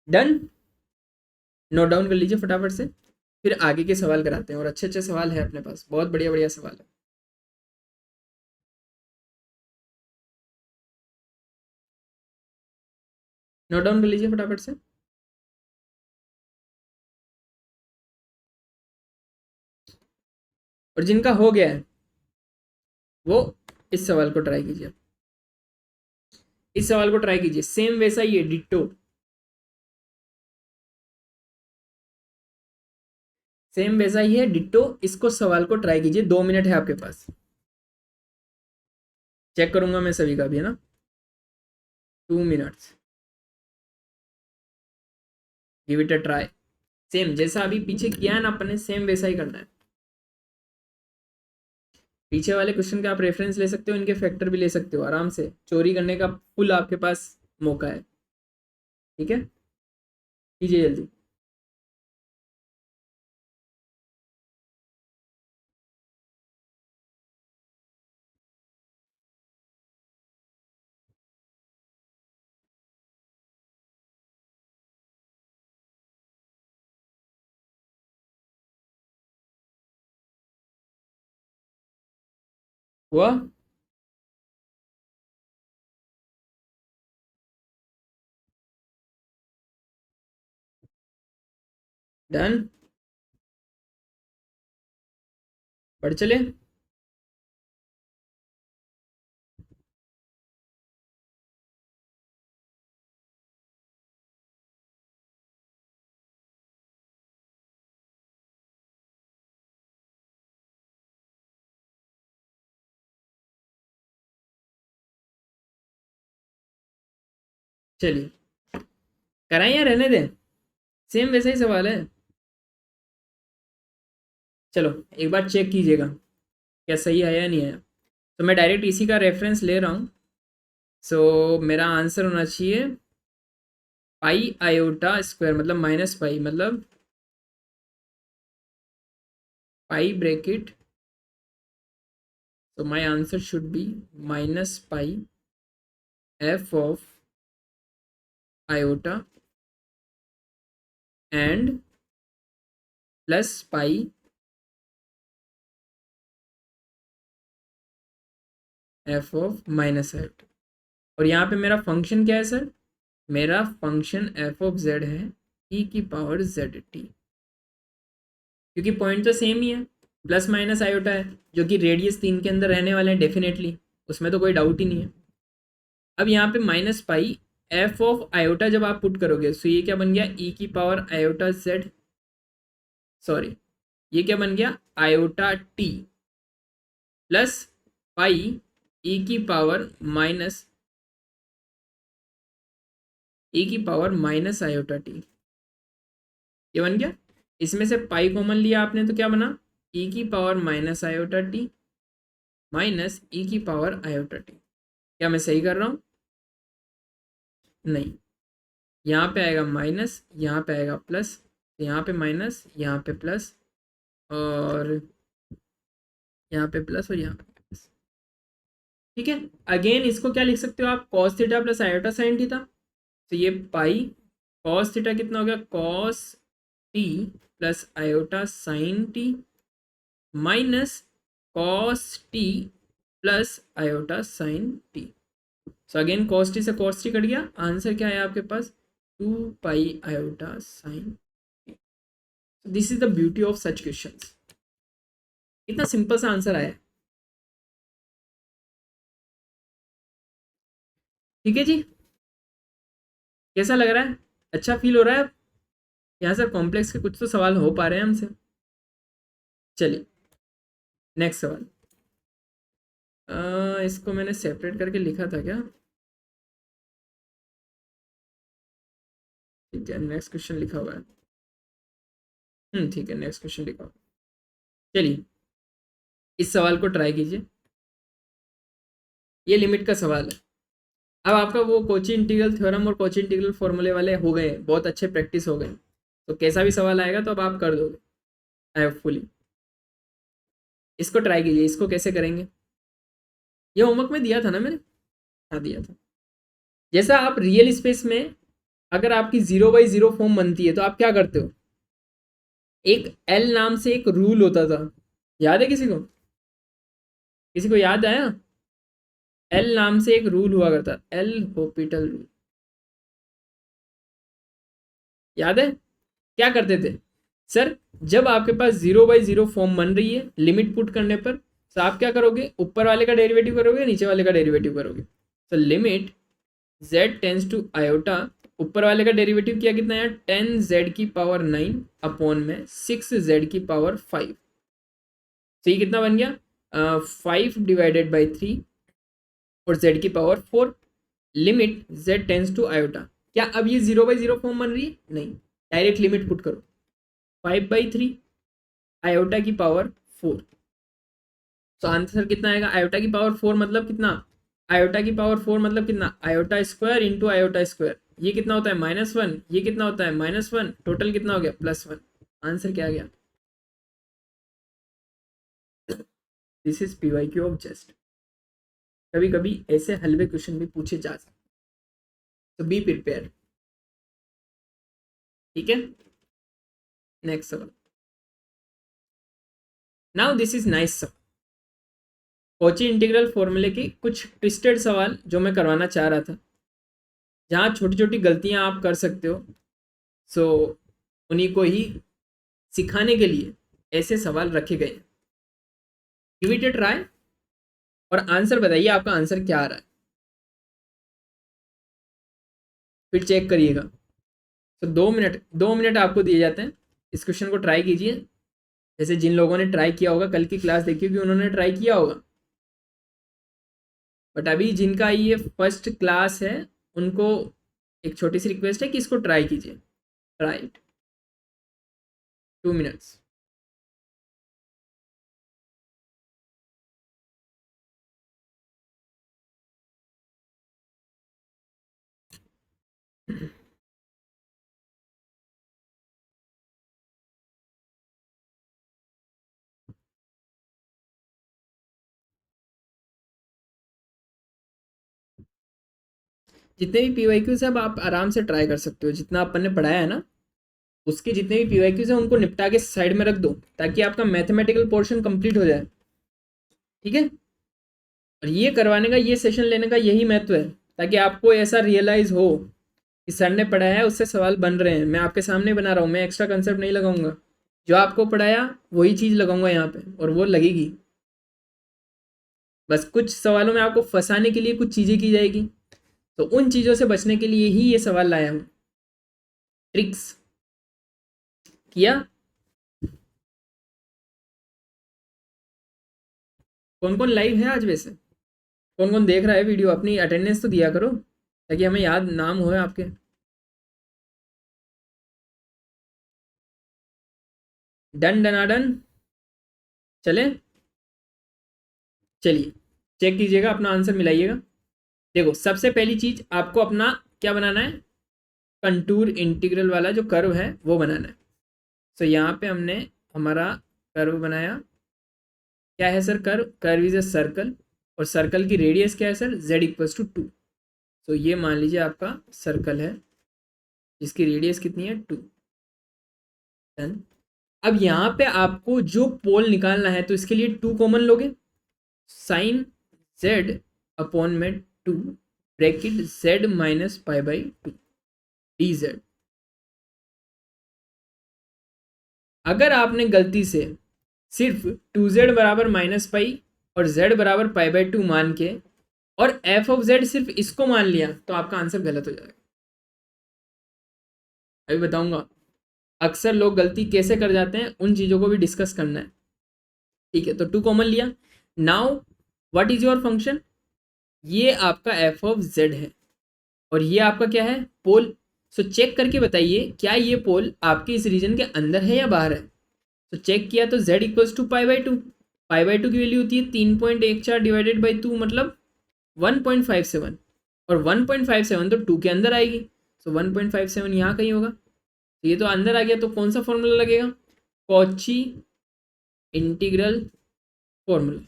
डन, नोट डाउन कर लीजिए फटाफट से, फिर आगे के सवाल कराते हैं। और अच्छे अच्छे सवाल है अपने पास, बहुत बढ़िया बढ़िया सवाल है। नोट डाउन कर लीजिए फटाफट से। और जिनका हो गया है वो इस सवाल को ट्राई कीजिए, इस सवाल को ट्राई कीजिए, सेम वैसा ही है, डिट्टो सेम वैसा ही है डिट्टो। इसको सवाल को ट्राई कीजिए, 2 मिनट है आपके पास, चेक करूंगा मैं सभी का भी, है ना, 2 minutes, give it a try. Same जैसा अभी पीछे किया है ना अपन ने, सेम वैसा ही करना है। पीछे वाले क्वेश्चन का आप रेफरेंस ले सकते हो, इनके फैक्टर भी ले सकते हो, आराम से चोरी करने का फुल आपके पास मौका है, ठीक है, कीजिए जल्दी। हुआ, डन, बढ़ चले। चलिए कराएं या रहने दें, सेम वैसा ही सवाल है। चलो एक बार चेक कीजिएगा क्या सही आया या नहीं आया। तो मैं डायरेक्ट इसी का रेफरेंस ले रहा हूँ। सो मेरा आंसर होना चाहिए पाई आयोटा स्क्वायर, मतलब माइनस पाई, मतलब पाई bracket, so my answer should be minus pi f of iota and plus pi f of minus iota. और यहाँ पे मेरा फंक्शन क्या है सर, मेरा फंक्शन f of z है ई की पावर जेड टी, क्योंकि पॉइंट तो सेम ही है, प्लस माइनस आयोटा है, जो कि रेडियस 3 के अंदर रहने वाले हैं डेफिनेटली, उसमें तो कोई डाउट ही नहीं है। अब यहाँ पे minus pi F of iota जब आप पुट करोगे तो ये क्या बन गया, ई की पावर आयोटा जेड, सॉरी ये क्या बन गया, आयोटा टी प्लस पाई ई की पावर माइनस, ई की पावर माइनस आयोटा टी, ये बन गया। इसमें से पाई कॉमन लिया आपने तो क्या बना, ई की power minus iota t minus e की पावर आयोटा टी। क्या मैं सही कर रहा हूँ? नहीं, यहाँ पे आएगा माइनस, यहाँ पे आएगा प्लस, यहाँ पे माइनस, यहाँ पे प्लस, और यहाँ पे प्लस, और यहाँ पे प्लस। ठीक है, अगेन इसको क्या लिख सकते हो आप, cos theta plus iota sine theta. तो ये पाई कॉस थीटा कितना हो गया, cos T plus iota sign T minus cos T plus iota sign T. So again cos T से कॉस टी कट गया, आंसर क्या है आपके पास, 2 pi iota sine. This is the beauty of such questions, इतना simple सा answer आया। ठीक है जी, कैसा लग रहा है, अच्छा फील हो रहा है? यहाँ सर कॉम्प्लेक्स के कुछ तो सवाल हो पा रहे हैं हमसे। चलिए नेक्स्ट सवाल, इसको मैंने सेपरेट करके लिखा था क्या, ठीक है नेक्स्ट क्वेश्चन लिखा हुआ है, ठीक है नेक्स्ट क्वेश्चन लिखा हुआ। चलिए इस सवाल को ट्राई कीजिए, ये लिमिट का सवाल है। अब आपका वो कोची इंटीग्रल थ्योरम और कोची इंटीग्रल फॉर्मूले वाले हो गए, बहुत अच्छे प्रैक्टिस हो गए, तो कैसा भी सवाल आएगा तो अब आप कर दोगे आई होपफुली। इसको ट्राई कीजिए, इसको कैसे करेंगे, ये होमवर्क में दिया था ना मैंने, हाँ दिया था। जैसा आप रियल स्पेस में अगर आपकी 0/0 फॉर्म बनती है तो आप क्या करते हो, एक एल नाम से एक रूल होता था, याद है किसी को, किसी को याद आया, एल नाम से एक रूल हुआ करता, एल हॉपिटल रूल, याद है? क्या करते थे सर, जब आपके पास 0/0 फॉर्म बन रही है लिमिट पुट करने पर, तो आप क्या करोगे, ऊपर वाले का डेरिवेटिव करोगे, नीचे वाले का डेरिवेटिव करोगे। तो limit z tends to iota, ऊपर वाले का डेरिवेटिव किया कितना है, 10z की पावर 9 अपॉन में 6z की पावर 5। तो ये कितना बन गया, 5 डिवाइडेड बाई 3 और z की power 4, limit z tends to iota. क्या अब ये 0/0 फॉर्म बन रही है? नहीं, डायरेक्ट लिमिट पुट करो, 5/3 आयोटा की पावर 4। तो आंसर कितना आएगा, आयोटा की पावर 4 मतलब कितना, आयोटा की पावर 4 मतलब कितना, iota square into iota square, ये कितना होता है -1, ये कितना होता है -1, टोटल कितना हो गया +1। आंसर क्या आ गया, this is PYQ of just. कभी कभी ऐसे हलवे क्वेश्चन भी पूछे जा सकते, तो बी प्रिपेयर। ठीक है, नेक्स्ट सवाल, नाउ दिस इज नाइस सवाल, कॉची इंटीग्रल फॉर्मूले के कुछ ट्विस्टेड सवाल जो मैं करवाना चाह रहा था, जहाँ छोटी छोटी गलतियाँ आप कर सकते हो, सो उन्हीं को ही सिखाने के लिए ऐसे सवाल रखे गए। गिव इट अ ट्राई और आंसर बताइए आपका आंसर क्या आ रहा है, फिर चेक करिएगा। तो 2 मिनट आपको दिए जाते हैं, इस क्वेश्चन को ट्राई कीजिए, जैसे जिन लोगों ने ट्राई किया होगा कल की क्लास देखिए कि उन्होंने ट्राई किया होगा, बट अभी जिनका ये फर्स्ट क्लास है उनको एक छोटी सी रिक्वेस्ट है कि इसको ट्राई कीजिए, ट्राई इट, 2 मिनट्स। जितने भी PYQs है अब आप आराम से ट्राई कर सकते हो, जितना अपन ने पढ़ाया है ना उसके जितने भी PYQs हैं उनको निपटा के साइड में रख दो, ताकि आपका मैथमेटिकल पोर्शन कंप्लीट हो जाए। ठीक है, और ये करवाने का, ये सेशन लेने का यही महत्व है, ताकि आपको ऐसा रियलाइज हो कि सर ने पढ़ाया है उससे सवाल बन रहे हैं, मैं आपके सामने बना रहा हूँ, मैं एक्स्ट्रा कंसेप्ट नहीं लगाऊंगा, जो आपको पढ़ाया वही चीज़ लगाऊंगा यहाँ पे और वो लगेगी। बस कुछ सवालों में आपको फंसाने के लिए कुछ चीज़ें की जाएगी, तो उन चीज़ों से बचने के लिए ही ये सवाल लाया हूँ। ट्रिक्स किया। कौन कौन लाइव है आज वैसे, कौन कौन देख रहा है वीडियो, अपनी अटेंडेंस तो दिया करो ताकि हमें याद नाम हो आपके। डन डनाडन, चले चलिए चेक कीजिएगा, अपना आंसर मिलाइएगा। देखो सबसे पहली चीज आपको अपना क्या बनाना है, कंटूर इंटीग्रल वाला जो कर्व है वो बनाना है। सो यहाँ पे हमने हमारा कर्व बनाया। क्या है sir curve, curve is a circle, और सर्कल की रेडियस क्या है सर, z इक्वल्स टू 2। तो ये मान लीजिए आपका सर्कल है जिसकी रेडियस कितनी है 2। डन। अब यहाँ पे आपको जो पोल निकालना है तो इसके लिए 2 कॉमन लोगे, साइन z अपॉन में 2 bracket z minus pi by 2 dz। अगर आपने गलती से सिर्फ 2z बराबर माइनस पाई और z बराबर पाई बाई 2 मान के और f ऑफ z सिर्फ इसको मान लिया तो आपका आंसर गलत हो जाएगा। अभी बताऊंगा अक्सर लोग गलती कैसे कर जाते हैं, उन चीज़ों को भी डिस्कस करना है। ठीक है, तो 2 कॉमन लिया। Now what is your function, ये आपका f ऑफ z है और ये आपका क्या है, पोल। सो चेक करके बताइए क्या ये पोल आपके इस रीजन के अंदर है या बाहर है। तो चेक किया तो z equals to pi by 2, pi by 2 की वैल्यू होती है 3.14 डिवाइडेड बाई 2 मतलब 1.57, और 1.57 तो 2 के अंदर आएगी। सो 1.57 यहाँ कहीं होगा, तो ये तो अंदर आ गया, तो कौन सा फॉर्मूला लगेगा, कॉची इंटीग्रल फॉर्मूला।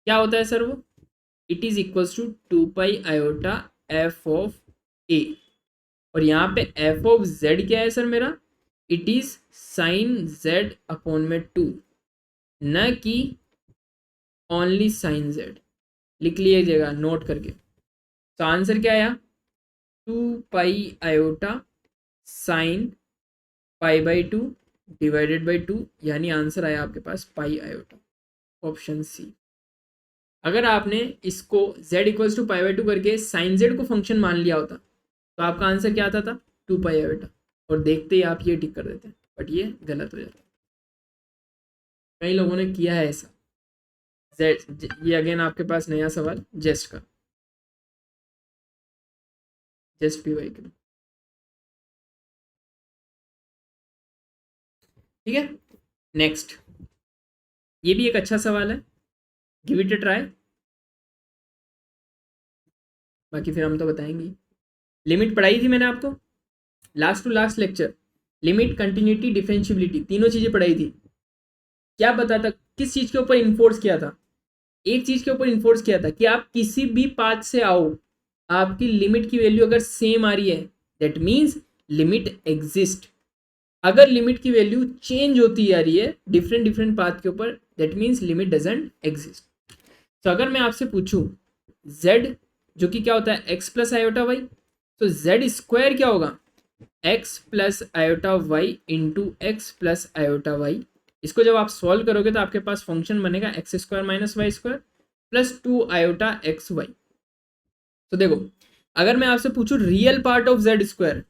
क्या होता है सर वो, it is equals to 2 pi iota f of a, और यहाँ पे एफ ऑफ जेड क्या है सर मेरा, it is sine Z upon में 2, न कि ओनली साइन जेड। लिख लीजिएगा नोट करके। तो आंसर क्या आया, 2 pi iota sine pi by 2 divided by 2, यानी आंसर आया आपके पास पाई आयोटा, ऑप्शन सी। अगर आपने इसको z equals to pi by 2 करके साइन z को फंक्शन मान लिया होता तो आपका आंसर क्या आता था, 2 पाई आयोटा, और देखते ही आप ये टिक कर देते हैं, बट ये गलत हो जाता है। कई लोगों ने किया है ऐसा। ये अगेन आपके पास नया सवाल जेस्ट का, जेस्ट पी वाई का। ठीक है, नेक्स्ट, ये भी एक अच्छा सवाल है, गिव इट अ ट्राई, बाकी फिर हम तो बताएंगे। लिमिट पढ़ाई थी मैंने आपको last to last lecture, limit continuity differentiability तीनों चीजें पढ़ाई थी। क्या पता था किस चीज के ऊपर इन्फोर्स किया था, एक चीज के ऊपर इन्फोर्स किया था कि आप किसी भी पाथ से आओ, आपकी लिमिट की वैल्यू अगर सेम आ रही है दैट मीन्स लिमिट एग्जिस्ट। अगर लिमिट की वैल्यू चेंज होती आ रही है डिफरेंट डिफरेंट पाथ के ऊपर that means limit doesn't exist. तो अगर मैं आपसे पूछूं z जो कि क्या होता है x प्लस आयोटा वाई, तो z स्क्वायर क्या होगा, x plus iota y into x plus iota y. इसको जब आप सॉल्व करोगे तो आपके पास फंक्शन बनेगा x square minus y square plus 2 iota x y. तो देखो अगर मैं आपसे पूछूं real part of z square,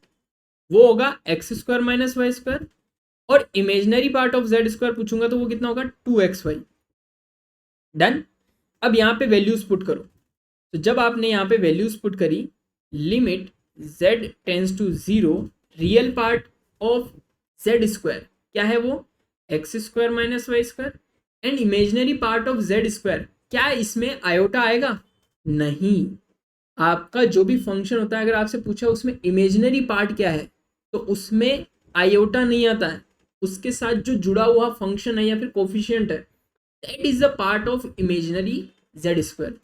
वो होगा x square minus y square, और imaginary part of z square पूछूंगा तो वो कितना होगा 2xy। डन। अब यहाँ पे वैल्यूज पुट करो, तो जब आपने यहाँ पे वैल्यूज पुट करी, limit z tends to 0, real part of z square क्या है वो x square minus y square, and imaginary part of z square क्या इसमें आयोटा आएगा, नहीं। आपका जो भी फंक्शन होता है अगर आपसे पूछा उसमें इमेजनरी पार्ट क्या है तो उसमें आयोटा नहीं आता है, उसके साथ जो जुड़ा हुआ फंक्शन है या फिर कोफिशिएंट है that is the part of imaginary Z square.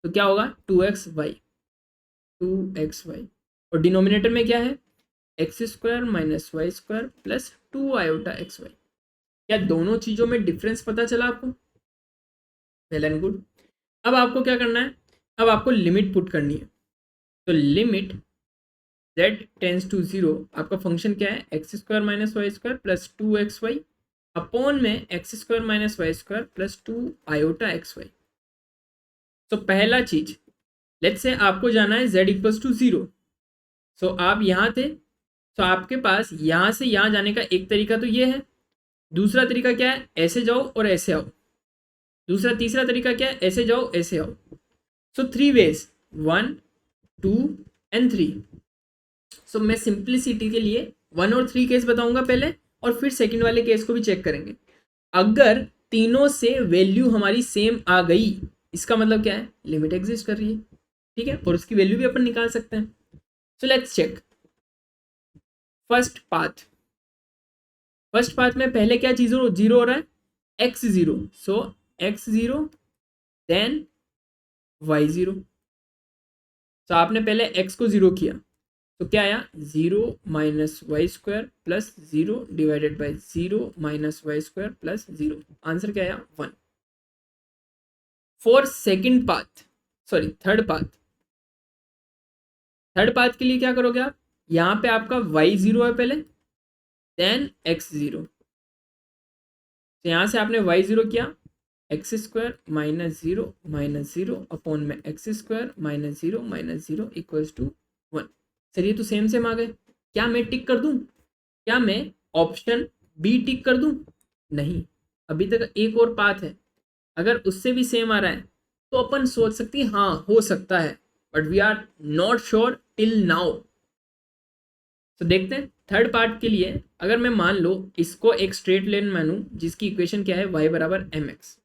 तो क्या होगा 2xy, 2xy, और डिनोमिनेटर में क्या है x square minus y square plus 2 iota x y. क्या दोनों चीजों में डिफरेंस पता चला आपको, वेल एंड गुड। अब आपको क्या करना है, अब आपको लिमिट पुट करनी है। तो लिमिट z टेंस टू 0 आपका फंक्शन क्या है, x square minus y square plus 2xy upon में x square minus y square plus 2 iota xy। तो पहला चीज, लेट्स से आपको जाना है z इक्वल्स टू 0। सो आप यहाँ थे, तो आपके पास यहाँ से यहाँ जाने का एक तरीका तो ये है, दूसरा तरीका क्या है, ऐसे जाओ और ऐसे आओ, दूसरा तीसरा तरीका क्या है, ऐसे जाओ ऐसे आओ। सो 3 वेज, 1 2 एंड 3। सो मैं सिंप्लिसिटी के लिए 1 और 3 केस बताऊंगा पहले, और फिर सेकंड वाले केस को भी चेक करेंगे। अगर तीनों से वैल्यू हमारी सेम आ गई, इसका मतलब क्या है, लिमिट एग्जिस्ट कर रही है, ठीक है, और उसकी वैल्यू भी अपन निकाल सकते हैं। So let's check first path. First path में पहले क्या चीज जीरो हो रहा है, x zero, so x zero then y zero. तो आपने पहले एक्स को जीरो किया, तो क्या आया, 0 minus y square plus 0 divided by 0 minus y square plus 0। Answer क्या आया, 1। For second path, sorry third path, third path के लिए क्या करोगे आप, यहाँ पे आपका वाई जीरो है पहले, देन एक्स जीरो। तो यहाँ से आपने वाई जीरो किया, x square minus zero upon में x square minus zero equals to 1। Sir ये तो सेम सेम आ गए, क्या मैं टिक कर दूं, क्या मैं ऑप्शन बी टिक कर दूं, नहीं, अभी तक एक और पाथ है, अगर उससे भी सेम आ रहा है तो अपन सोच सकते हैं हाँ हो सकता है, but we are not sure till now. तो देखते हैं थर्ड पार्ट के लिए, अगर मैं मान लो इसको एक स्ट्रेट लाइन मानूं जिसकी इक्वेशन क्या है, y बराबर एम एक्स।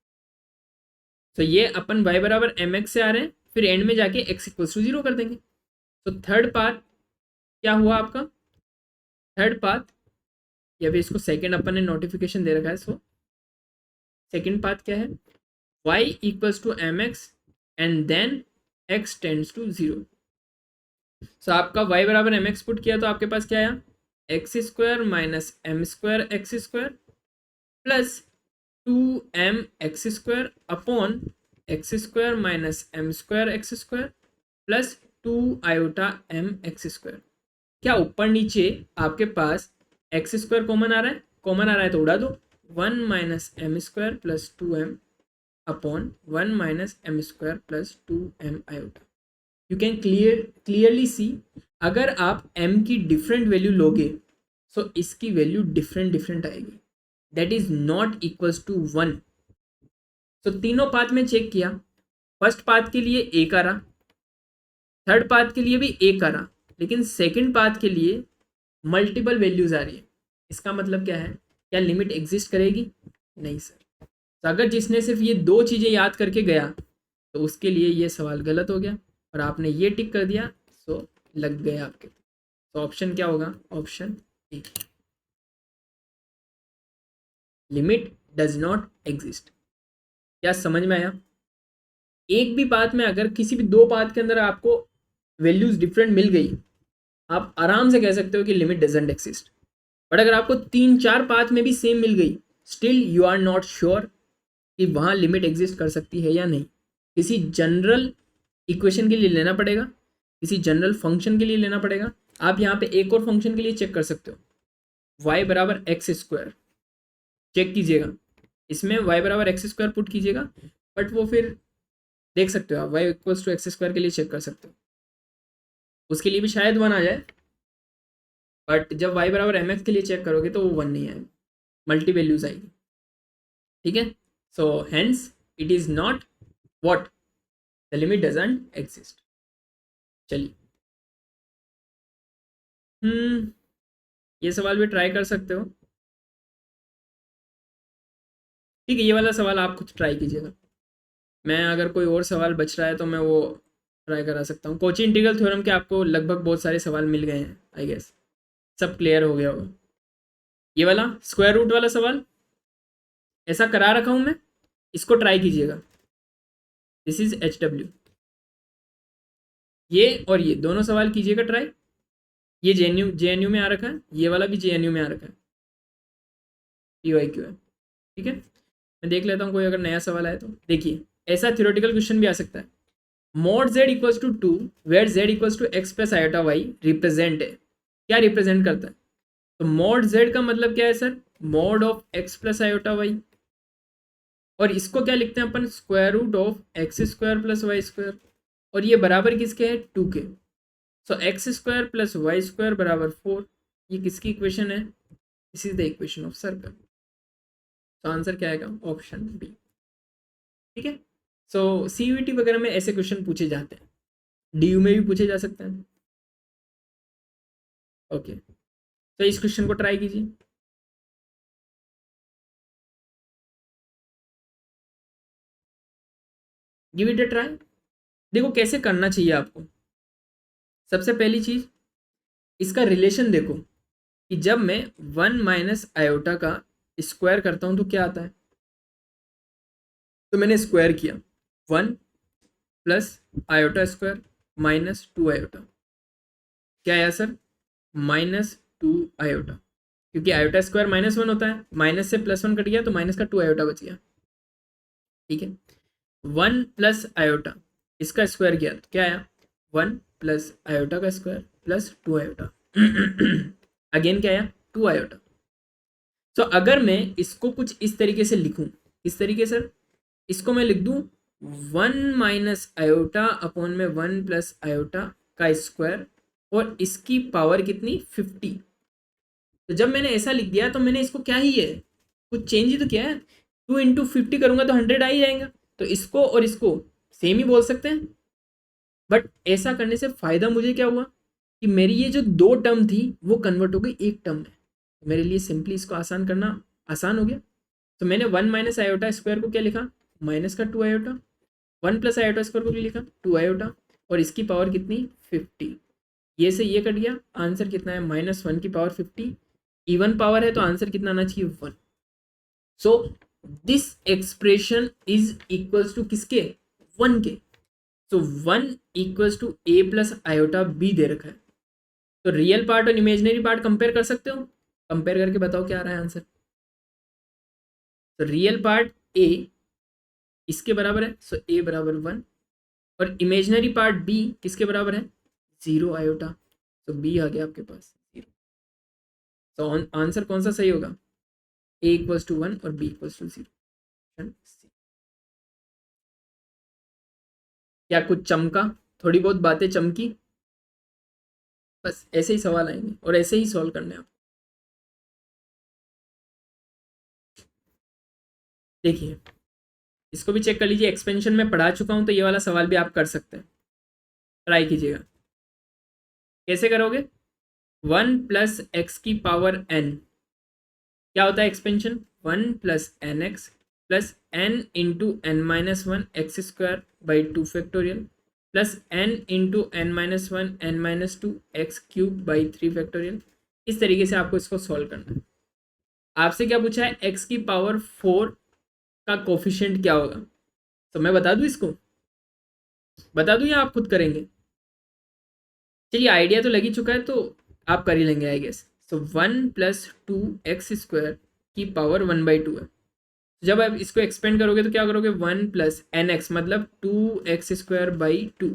तो ये अपन y बराबर एम एक्स से आ रहे हैं, फिर एंड में जाके x इक्वल्स टू 0 कर देंगे। तो थर्ड पार्ट क्या हुआ आपका, थर्ड पाथ, या फिर इसको सेकेंड अपन ने नोटिफिकेशन दे रखा है, सो सेकेंड पाथ क्या है, y equals to m x and then x tends to 0। So आपका y बराबर एम एक्स पुट किया तो आपके पास क्या आया, x square minus m square x square plus 2m x square upon x square minus m square x square plus 2 iota m x square. क्या ऊपर नीचे आपके पास एक्स स्क्वायर कॉमन आ रहा है, कॉमन आ रहा है तो उड़ा दो, 1 minus m square plus 2m upon 1 minus m square plus 2m iota. You can clearly see, अगर आप m की डिफरेंट वैल्यू लोगे सो इसकी वैल्यू डिफरेंट डिफरेंट आएगी, that is not equals to 1। तो तीनों पाथ में चेक किया, फर्स्ट पाथ के लिए एक आ रहा, थर्ड पाथ के लिए भी एक आ रहा, लेकिन सेकंड पाथ के लिए मल्टीपल वैल्यूज आ रही है। इसका मतलब क्या है, क्या लिमिट एग्जिस्ट करेगी, नहीं सर। तो अगर जिसने सिर्फ ये दो चीज़ें याद करके गया तो उसके लिए ये सवाल गलत हो गया, और आपने ये टिक कर दिया सो लग गया आपके। तो ऑप्शन क्या होगा, option A, limit does not exist. क्या समझ में आया, एक भी पाथ में अगर किसी भी दो पाथ के अंदर आपको वैल्यूज डिफरेंट मिल गई, आप आराम से कह सकते हो कि लिमिट डजंट एक्सिस्ट। बट अगर आपको 3-4 पाथ में भी सेम मिल गई, still you are not sure कि वहाँ लिमिट एग्जिस्ट कर सकती है या नहीं। किसी जनरल इक्वेशन के लिए लेना पड़ेगा, किसी जनरल फंक्शन के लिए लेना पड़ेगा। आप यहाँ पे एक और फंक्शन के लिए चेक कर सकते हो, y बराबर एक्स स्क्वायर चेक कीजिएगा, इसमें y बराबर एक्स स्क्वायर पुट कीजिएगा, बट वो फिर देख सकते हो आप y equals to x square के लिए चेक कर सकते हो, उसके लिए भी शायद 1 आ जाए, बट जब y बराबर एम एक्स के लिए चेक करोगे तो वो 1 नहीं आएगा, मल्टी वैल्यूज आएगी, ठीक है। So hence it is not what, the limit doesn't exist. चलिए ये सवाल भी ट्राई कर सकते हो, ठीक है, ये वाला सवाल आप खुद ट्राई कीजिएगा, मैं अगर कोई और सवाल बच रहा है तो मैं वो ट्राई करा सकता हूँ। कोची इंटीग्रल थ्योरम के आपको लगभग बहुत सारे सवाल मिल गए हैं, आई गेस सब क्लियर हो गया होगा। ये वाला स्क्वायर रूट वाला सवाल ऐसा करा रखा हूँ मैं, इसको ट्राई कीजिएगा, दिस इज HW, ये और ये दोनों सवाल कीजिएगा ट्राई। ये JNU में आ रखा है, ये वाला भी JNU में आ रखा है, PYQ है, ठीक है। मैं देख लेता हूँ कोई अगर नया सवाल आए तो। देखिए ऐसा थ्योरेटिकल क्वेश्चन भी आ सकता है, mod z equals to 2 where z equals to x plus iota y represent है, क्या रिप्रेजेंट करता है? तो मॉड z का मतलब क्या है sir? Mod of x plus iota y, और इसको क्या लिखते हैं अपन? Square root of x square plus y square, और ये बराबर किसके है? 2 के। So x square plus y square बराबर 4। ये किसकी इक्वेशन है? This is the equation of circle. तो आंसर क्या आएगा? Option B. ठीक है। सो सीयूईटी वगैरह में ऐसे क्वेश्चन पूछे जाते हैं, डीयू में भी पूछे जा सकते हैं। ओके, तो इस क्वेश्चन को ट्राई कीजिए। Give it a try. देखो कैसे करना चाहिए आपको। सबसे पहली चीज, इसका रिलेशन देखो कि जब मैं 1 माइनस आयोटा का स्क्वायर करता हूं तो क्या आता है। तो मैंने स्क्वायर किया 1 plus iota square minus 2 iota, क्या आया सर? -2 आयोटा, क्योंकि आयोटा स्क्वायर -1 होता है, माइनस से +1 कट गया तो माइनस का 2 आयोटा बच गया। ठीक है। 1 प्लस आयोटा, इसका स्क्वायर किया तो क्या आया? 1 प्लस आयोटा का स्क्वायर प्लस 2 आयोटा। अगेन क्या आया? 2 आयोटा। तो अगर मैं इसको कुछ इस तरीके से लिखूं, इस तरीके से इसको मैं लिख दूं 1 माइनस आयोटा अपॉन में 1 प्लस आयोटा का स्क्वायर, और इसकी पावर कितनी? 50। तो जब मैंने ऐसा लिख दिया तो मैंने इसको क्या ही है, कुछ चेंज ही तो किया है। 2 इंटू 50 करूंगा तो 100 आ ही जाएगा। तो इसको और इसको सेम ही बोल सकते हैं, बट ऐसा करने से फायदा मुझे क्या हुआ कि मेरी ये जो दो टर्म थी वो कन्वर्ट हो गई एक टर्म में। मेरे लिए सिंपली इसको आसान करना आसान हो गया। तो मैंने 1 माइनस आयोटा स्क्वायर को क्या लिखा? माइनस का 2 आयोटा। 1 प्लस आयोटा स्क्वायर को क्या लिखा? 2 आयोटा, और इसकी पावर कितनी? 50। ये से ये कट गया, आंसर कितना है? -1 की पावर 50। इवन पावर है तो आंसर कितना आना चाहिए? 1। So this expression is equals to किसके? 1 के। So 1 equals to a plus iota b दे रखा है। तो रियल पार्ट और इमेजिनरी पार्ट कंपेयर कर सकते हो, कंपेयर करके बताओ क्या आ रहा है आंसर। तो रियल पार्ट ए इसके बराबर है, सो ए बराबर 1, और इमेजिनरी पार्ट बी किसके बराबर है? 0 आयोटा। तो बी आ गया आपके पास 0। तो आंसर कौन सा सही होगा? ए इक्वल्स टू 1 और बी इक्वल्स टू 0। क्या कुछ चमका? थोड़ी बहुत बातें चमकी? बस ऐसे ही सवाल आएंगे और ऐसे ही सॉल्व करने हैं आप। देखिए, इसको भी चेक कर लीजिए, एक्सपेंशन में पढ़ा चुका हूं तो ये वाला सवाल भी आप कर सकते हैं, ट्राई कीजिएगा। कैसे करोगे? 1 प्लस एक्स की पावर n, क्या होता है expansion? 1 plus n x plus n into n minus one x square by 2 factorial plus n into n minus one n minus two x cube by 3 factorial. इस तरीके से आपको इसको solve करना है। आपसे क्या पूछा है? एक्स की पावर 4 का कोफिशिएंट क्या होगा? तो मैं बता दूं इसको, बता दूं या आप खुद करेंगे? चलिए, आइडिया तो लग ही चुका है तो आप कर ही लेंगे I guess. So 1 plus 2 x square की पावर 1/2 है। जब आप इसको एक्सपेंड करोगे तो क्या करोगे? 1 प्लस एन एक्स मतलब 2x² by 2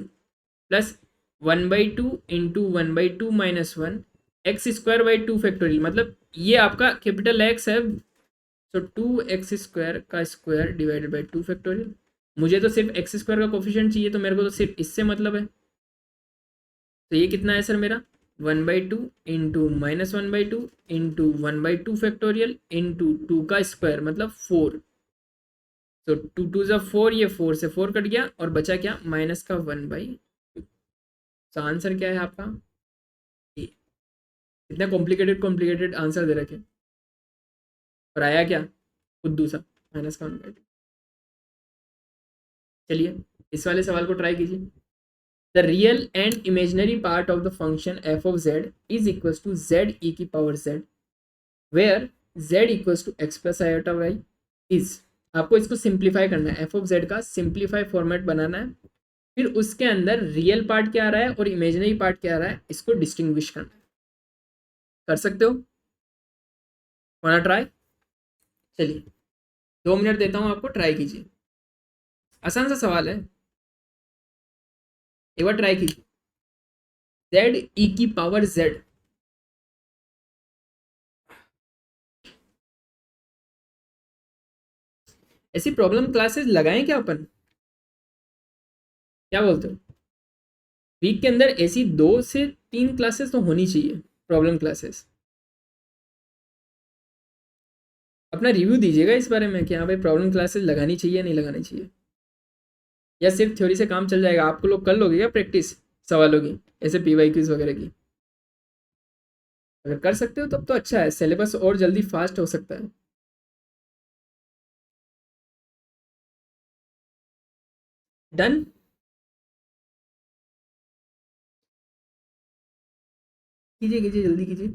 plus 1/2 into 1/2 minus 1 x² by 2 factorial, मतलब ये आपका कैपिटल एक्स है। तो 2x² का स्क्वायर डिवाइडेड बाई 2 फैक्टोरियल। मुझे तो सिर्फ x² का कोफिशिएंट चाहिए, तो मेरे को तो सिर्फ इससे मतलब है। तो ये कितना है सर मेरा? 1/2 इंटू -1/2 इंटू 1/2 फैक्टोरियल इंटू 2 का स्क्वायर मतलब 4। तो 2 2 ज़ा 4, ये 4 से 4 कट गया और बचा क्या? माइनस का 1/2। तो आंसर क्या है आपका? ए। इतना कॉम्प्लिकेटेड कॉम्प्लिकेटेड आंसर दे रखे और आया क्या? खुद सा -1/2। चलिए, इस वाले सवाल को ट्राई कीजिए। The real and imaginary part of the function f of z is equal to z e की power z where z equals to x plus iota y is. आपको इसको सिंप्लीफाई करना है, एफ ऑफ जेड का simplify format बनाना है, फिर उसके अंदर रियल पार्ट क्या आ रहा है और इमेजिनरी पार्ट क्या आ रहा है इसको डिस्टिंग्विश करना है। कर सकते हो? वाना ट्राई? चलिए, 2 मिनट देता हूँ आपको, ट्राई कीजिए। आसान सा सवाल है। एक बार ट्राई कीजिए, जेड ई की पावर जेड। ऐसी प्रॉब्लम क्लासेस लगाएं क्या अपन, क्या बोलते हो? वीक के अंदर ऐसी 2 से 3 क्लासेस तो होनी चाहिए, प्रॉब्लम क्लासेस। अपना रिव्यू दीजिएगा इस बारे में कि हाँ भाई प्रॉब्लम क्लासेस लगानी चाहिए या नहीं लगानी चाहिए, या सिर्फ थ्योरी से काम चल जाएगा? आपको लोग कर लोगे क्या प्रैक्टिस सवालों की, ऐसे पीवाई क्यूज वगैरह की? अगर कर सकते हो तब तो अच्छा है, सिलेबस और जल्दी फास्ट हो सकता है। डन। कीजिए कीजिए, जल्दी कीजिए।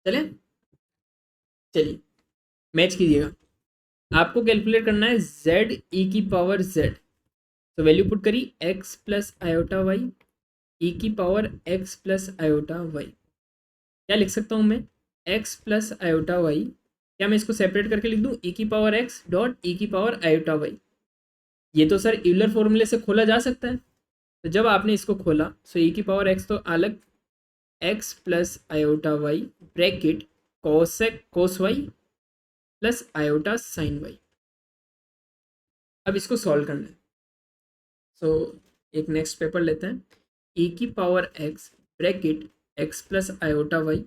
चले, चलिए मैच कीजिएगा। आपको कैलकुलेट करना है जेड ई की पावर जेड, तो वैल्यू पुट करी x plus iota y e की power x plus iota y. क्या लिख सकता हूँ मैं? एक्स प्लस आयोटा वाई, क्या मैं इसको सेपरेट करके लिख दूँ? ई की पावर एक्स डॉट ई की पावर आयोटा वाई। ये तो सर यूलर फॉर्मूले से खोला जा सकता है। तो जब आपने इसको खोला सो ई की पावर एक्स तो अलग, x plus iota y bracket cosec cos y plus iota sine y. अब इसको सॉल्व करना है। सो एक नेक्स्ट पेपर लेते हैं, ई की power x bracket x plus iota y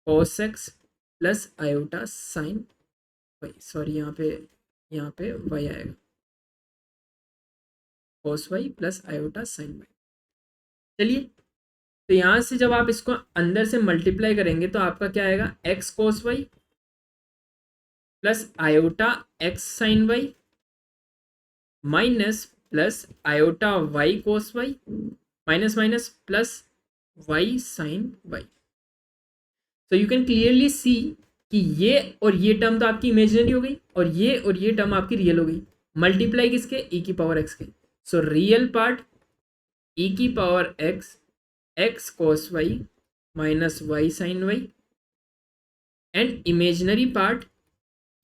cos x plus iota sine y, sorry यहाँ पे वाई आएगा, cos y plus iota sine y. चलिए, तो यहाँ से जब आप इसको अंदर से मल्टीप्लाई करेंगे तो आपका क्या आएगा? X cos y plus iota x sine y minus plus iota y cos y minus minus plus y sine y. तो यू कैन क्लियरली सी कि ये और ये टर्म तो आपकी इमेजिनरी हो गई और ये टर्म आपकी रियल हो गई। मल्टीप्लाई किसके? ई की पावर एक्स के। सो रियल पार्ट ई की power x x cos y minus y sine y, and imaginary part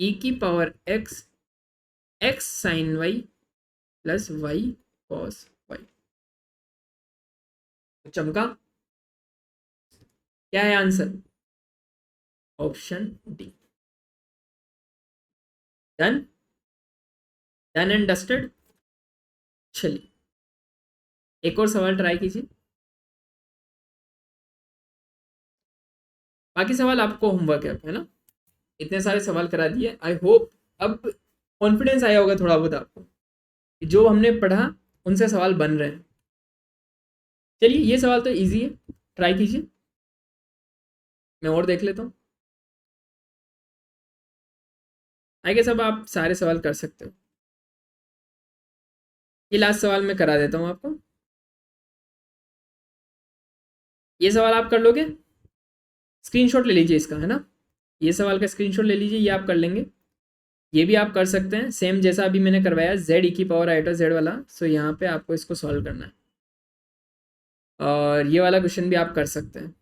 e की power x x sine y plus y cos y. चमका? क्या है answer? Option D. Done, done and dusted. चलिए एक और सवाल try कीजिए। बाकी सवाल आपको होमवर्क है ना? इतने सारे सवाल करा दिए, आई होप अब कॉन्फिडेंस आया होगा थोड़ा बहुत आपको कि जो हमने पढ़ा उनसे सवाल बन रहे हैं। चलिए ये सवाल तो इजी है, ट्राई कीजिए। मैं और देख लेता हूँ। आई गेस अब आप सारे सवाल कर सकते हो। ये लास्ट सवाल मैं करा देता हूँ आपको। ये सवाल आप कर लोगे? स्क्रीनशॉट ले लीजिए इसका, है ना? ये सवाल का स्क्रीनशॉट ले लीजिए, ये आप कर लेंगे। ये भी आप कर सकते हैं सेम जैसा अभी मैंने करवाया जेड ई की पावर आइटा जेड वाला। सो यहाँ पे आपको इसको सॉल्व करना है और ये वाला क्वेश्चन भी आप कर सकते हैं।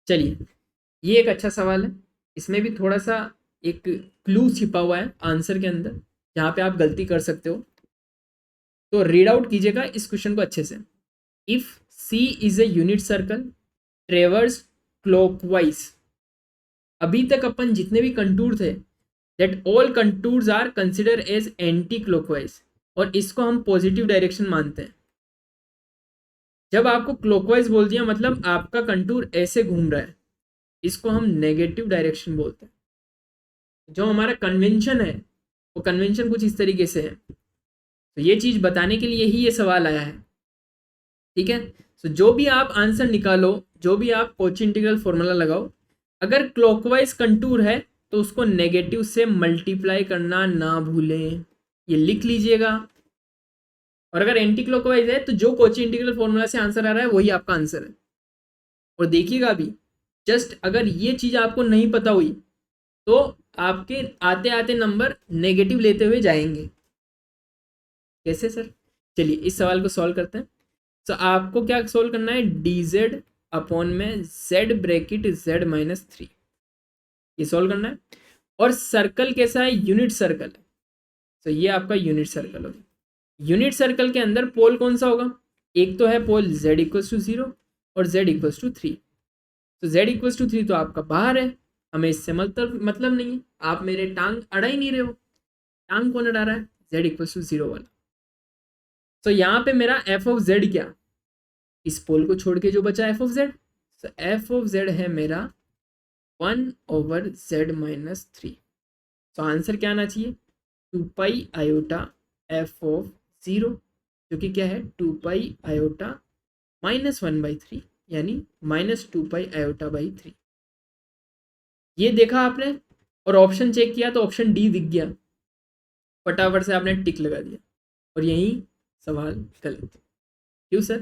चलिए ये एक अच्छा सवाल है, इसमें भी थोड़ा सा एक क्लू छिपा हुआ है आंसर के अंदर जहाँ पे आप गलती कर सकते हो। तो रीड आउट कीजिएगा इस क्वेश्चन को अच्छे से। If C is a unit circle traverse clockwise, अभी तक अपन जितने भी कंटूर थे that all contours are consider as anti clockwise, और इसको हम पॉजिटिव डायरेक्शन मानते हैं। जब आपको क्लॉकवाइज बोल दिया मतलब आपका कंटूर ऐसे घूम रहा है, इसको हम नेगेटिव डायरेक्शन बोलते हैं। जो हमारा कन्वेंशन है वो कन्वेंशन कुछ इस तरीके से है। तो ये चीज बताने के लिए ही ये सवाल आया है, ठीक है? तो जो भी आप आंसर निकालो, जो भी आप कोची इंटीग्रल फॉर्मूला लगाओ, अगर क्लॉकवाइज कंटूर है तो उसको नेगेटिव से मल्टीप्लाई करना ना भूलें, ये लिख लीजिएगा। और अगर एंटी क्लॉकवाइज है तो जो कोची इंटीग्रल फॉर्मूला से आंसर आ रहा है वही आपका आंसर है। और देखिएगा अभी जस्ट अगर ये चीज आपको नहीं पता हुई तो आपके आते आते नंबर नेगेटिव लेते हुए जाएंगे। कैसे सर? चलिए इस सवाल को सॉल्व करते हैं। तो आपको क्या सॉल्व करना है, dz अपॉन में z ब्रैकेट z माइनस 3, ये सॉल्व करना है। और सर्कल कैसा है, यूनिट सर्कल है, तो ये आपका यूनिट सर्कल होगा। यूनिट सर्कल के अंदर पोल कौन सा होगा, एक तो है पोल z इक्वल्स टू 0 और z इक्वल्स टू 3। तो z इक्वल्स टू 3 तो आपका बाहर है, हमें इससे मतलब नहीं है। आप मेरे टांग अड़ा ही नहीं रहे हो, टांग कौन अड़ा रहा है, z इक्वल्स टू 0 वाला। तो यहाँ पे मेरा f ऑफ z क्या, इस पोल को छोड़ के जो बचा f ऑफ z, तो f ऑफ z है मेरा 1/z माइनस 3। तो आंसर क्या आना चाहिए, 2 पाई आयोटा f ऑफ 0, जो कि क्या है 2 पाई आयोटा माइनस 1/3, यानी माइनस 2 पाई आयोटा बाई 3। ये देखा आपने और ऑप्शन चेक किया तो ऑप्शन डी दिख गया, फटाफट से आपने टिक लगा दिया और यही सवाल गलत। क्यों सर?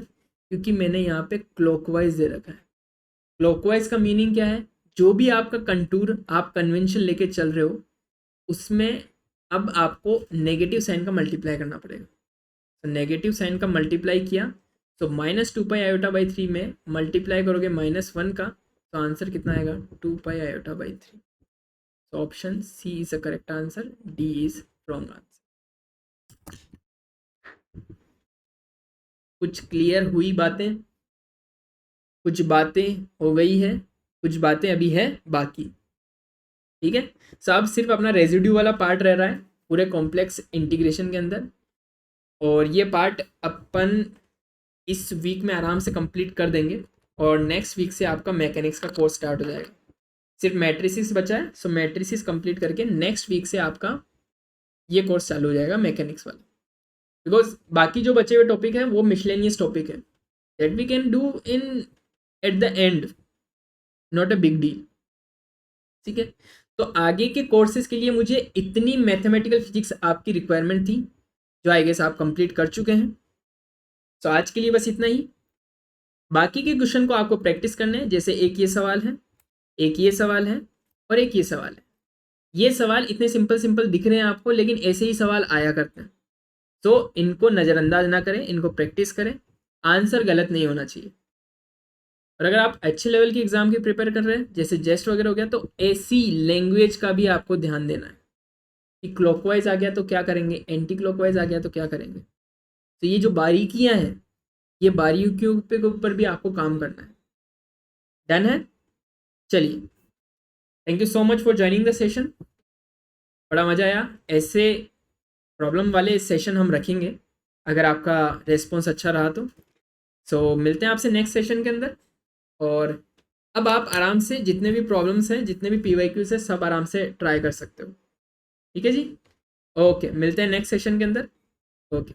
क्योंकि मैंने यहाँ पे क्लॉकवाइज दे रखा है। क्लॉकवाइज का मीनिंग क्या है, जो भी आपका कंटूर आप कन्वेंशन लेके चल रहे हो उसमें अब आपको नेगेटिव साइन का मल्टीप्लाई करना पड़ेगा। तो नेगेटिव साइन का मल्टीप्लाई किया तो माइनस 2 पाई आयोटा बाई 3 में मल्टीप्लाई करोगे -1 का, तो आंसर कितना आएगा 2 पाई आयोटा बाई 3। तो option C is the correct answer, D is wrong answer. कुछ क्लियर हुई बातें, कुछ बातें हो गई है, कुछ बातें अभी है बाकी। ठीक है, सब सिर्फ अपना रेजिड्यू वाला पार्ट रह रहा है पूरे कॉम्प्लेक्स इंटीग्रेशन के अंदर, और ये पार्ट अपन इस वीक में आराम से कंप्लीट कर देंगे और नेक्स्ट वीक से आपका मैकेनिक्स का कोर्स स्टार्ट हो जाएगा। सिर्फ मैट्रिसेस बचा है, सो मैट्रिसेस कंप्लीट करके नेक्स्ट वीक से आपका ये कोर्स चालू हो जाएगा मैकेनिक्स वाला। बिकॉज बाकी जो बचे हुए टॉपिक है वो मिसलेनियस टॉपिक है, that we can do in at the end, not a big deal. ठीक है, तो आगे के कोर्सेज के लिए मुझे इतनी मैथमेटिकल फिजिक्स आपकी रिक्वायरमेंट थी, जो आई गेस आप कंप्लीट कर चुके हैं। तो आज के लिए बस इतना ही। बाकी के क्वेश्चन को आपको प्रैक्टिस करने हैं, जैसे एक ये सवाल है, एक ये सवाल है और एक ये सवाल है। ये सवाल इतने सिंपल दिख रहे हैं आपको, लेकिन ऐसे ही सवाल आया करते हैं, तो इनको नज़रअंदाज ना करें, इनको प्रैक्टिस करें, आंसर गलत नहीं होना चाहिए। और अगर आप अच्छे लेवल की एग्जाम की प्रिपेयर कर रहे हैं, जैसे जेस्ट वगैरह हो गया, तो ऐसी लैंग्वेज का भी आपको ध्यान देना है कि क्लॉकवाइज आ गया तो क्या करेंगे, एंटी क्लॉकवाइज आ गया तो क्या करेंगे। तो ये जो बारीकियां हैं, ये बारीकियों के ऊपर भी आपको काम करना है। डन है? चलिए, thank you so much for joining the session, बड़ा मज़ा आया। ऐसे प्रॉब्लम वाले सेशन हम रखेंगे अगर आपका रेस्पॉन्स अच्छा रहा तो। सो मिलते हैं आपसे नेक्स्ट सेशन के अंदर, और अब आप आराम से जितने भी प्रॉब्लम्स हैं, जितने भी PYQs हैं, सब आराम से ट्राई कर सकते हो। ठीक है जी, ओके, मिलते हैं नेक्स्ट सेशन के अंदर। ओके।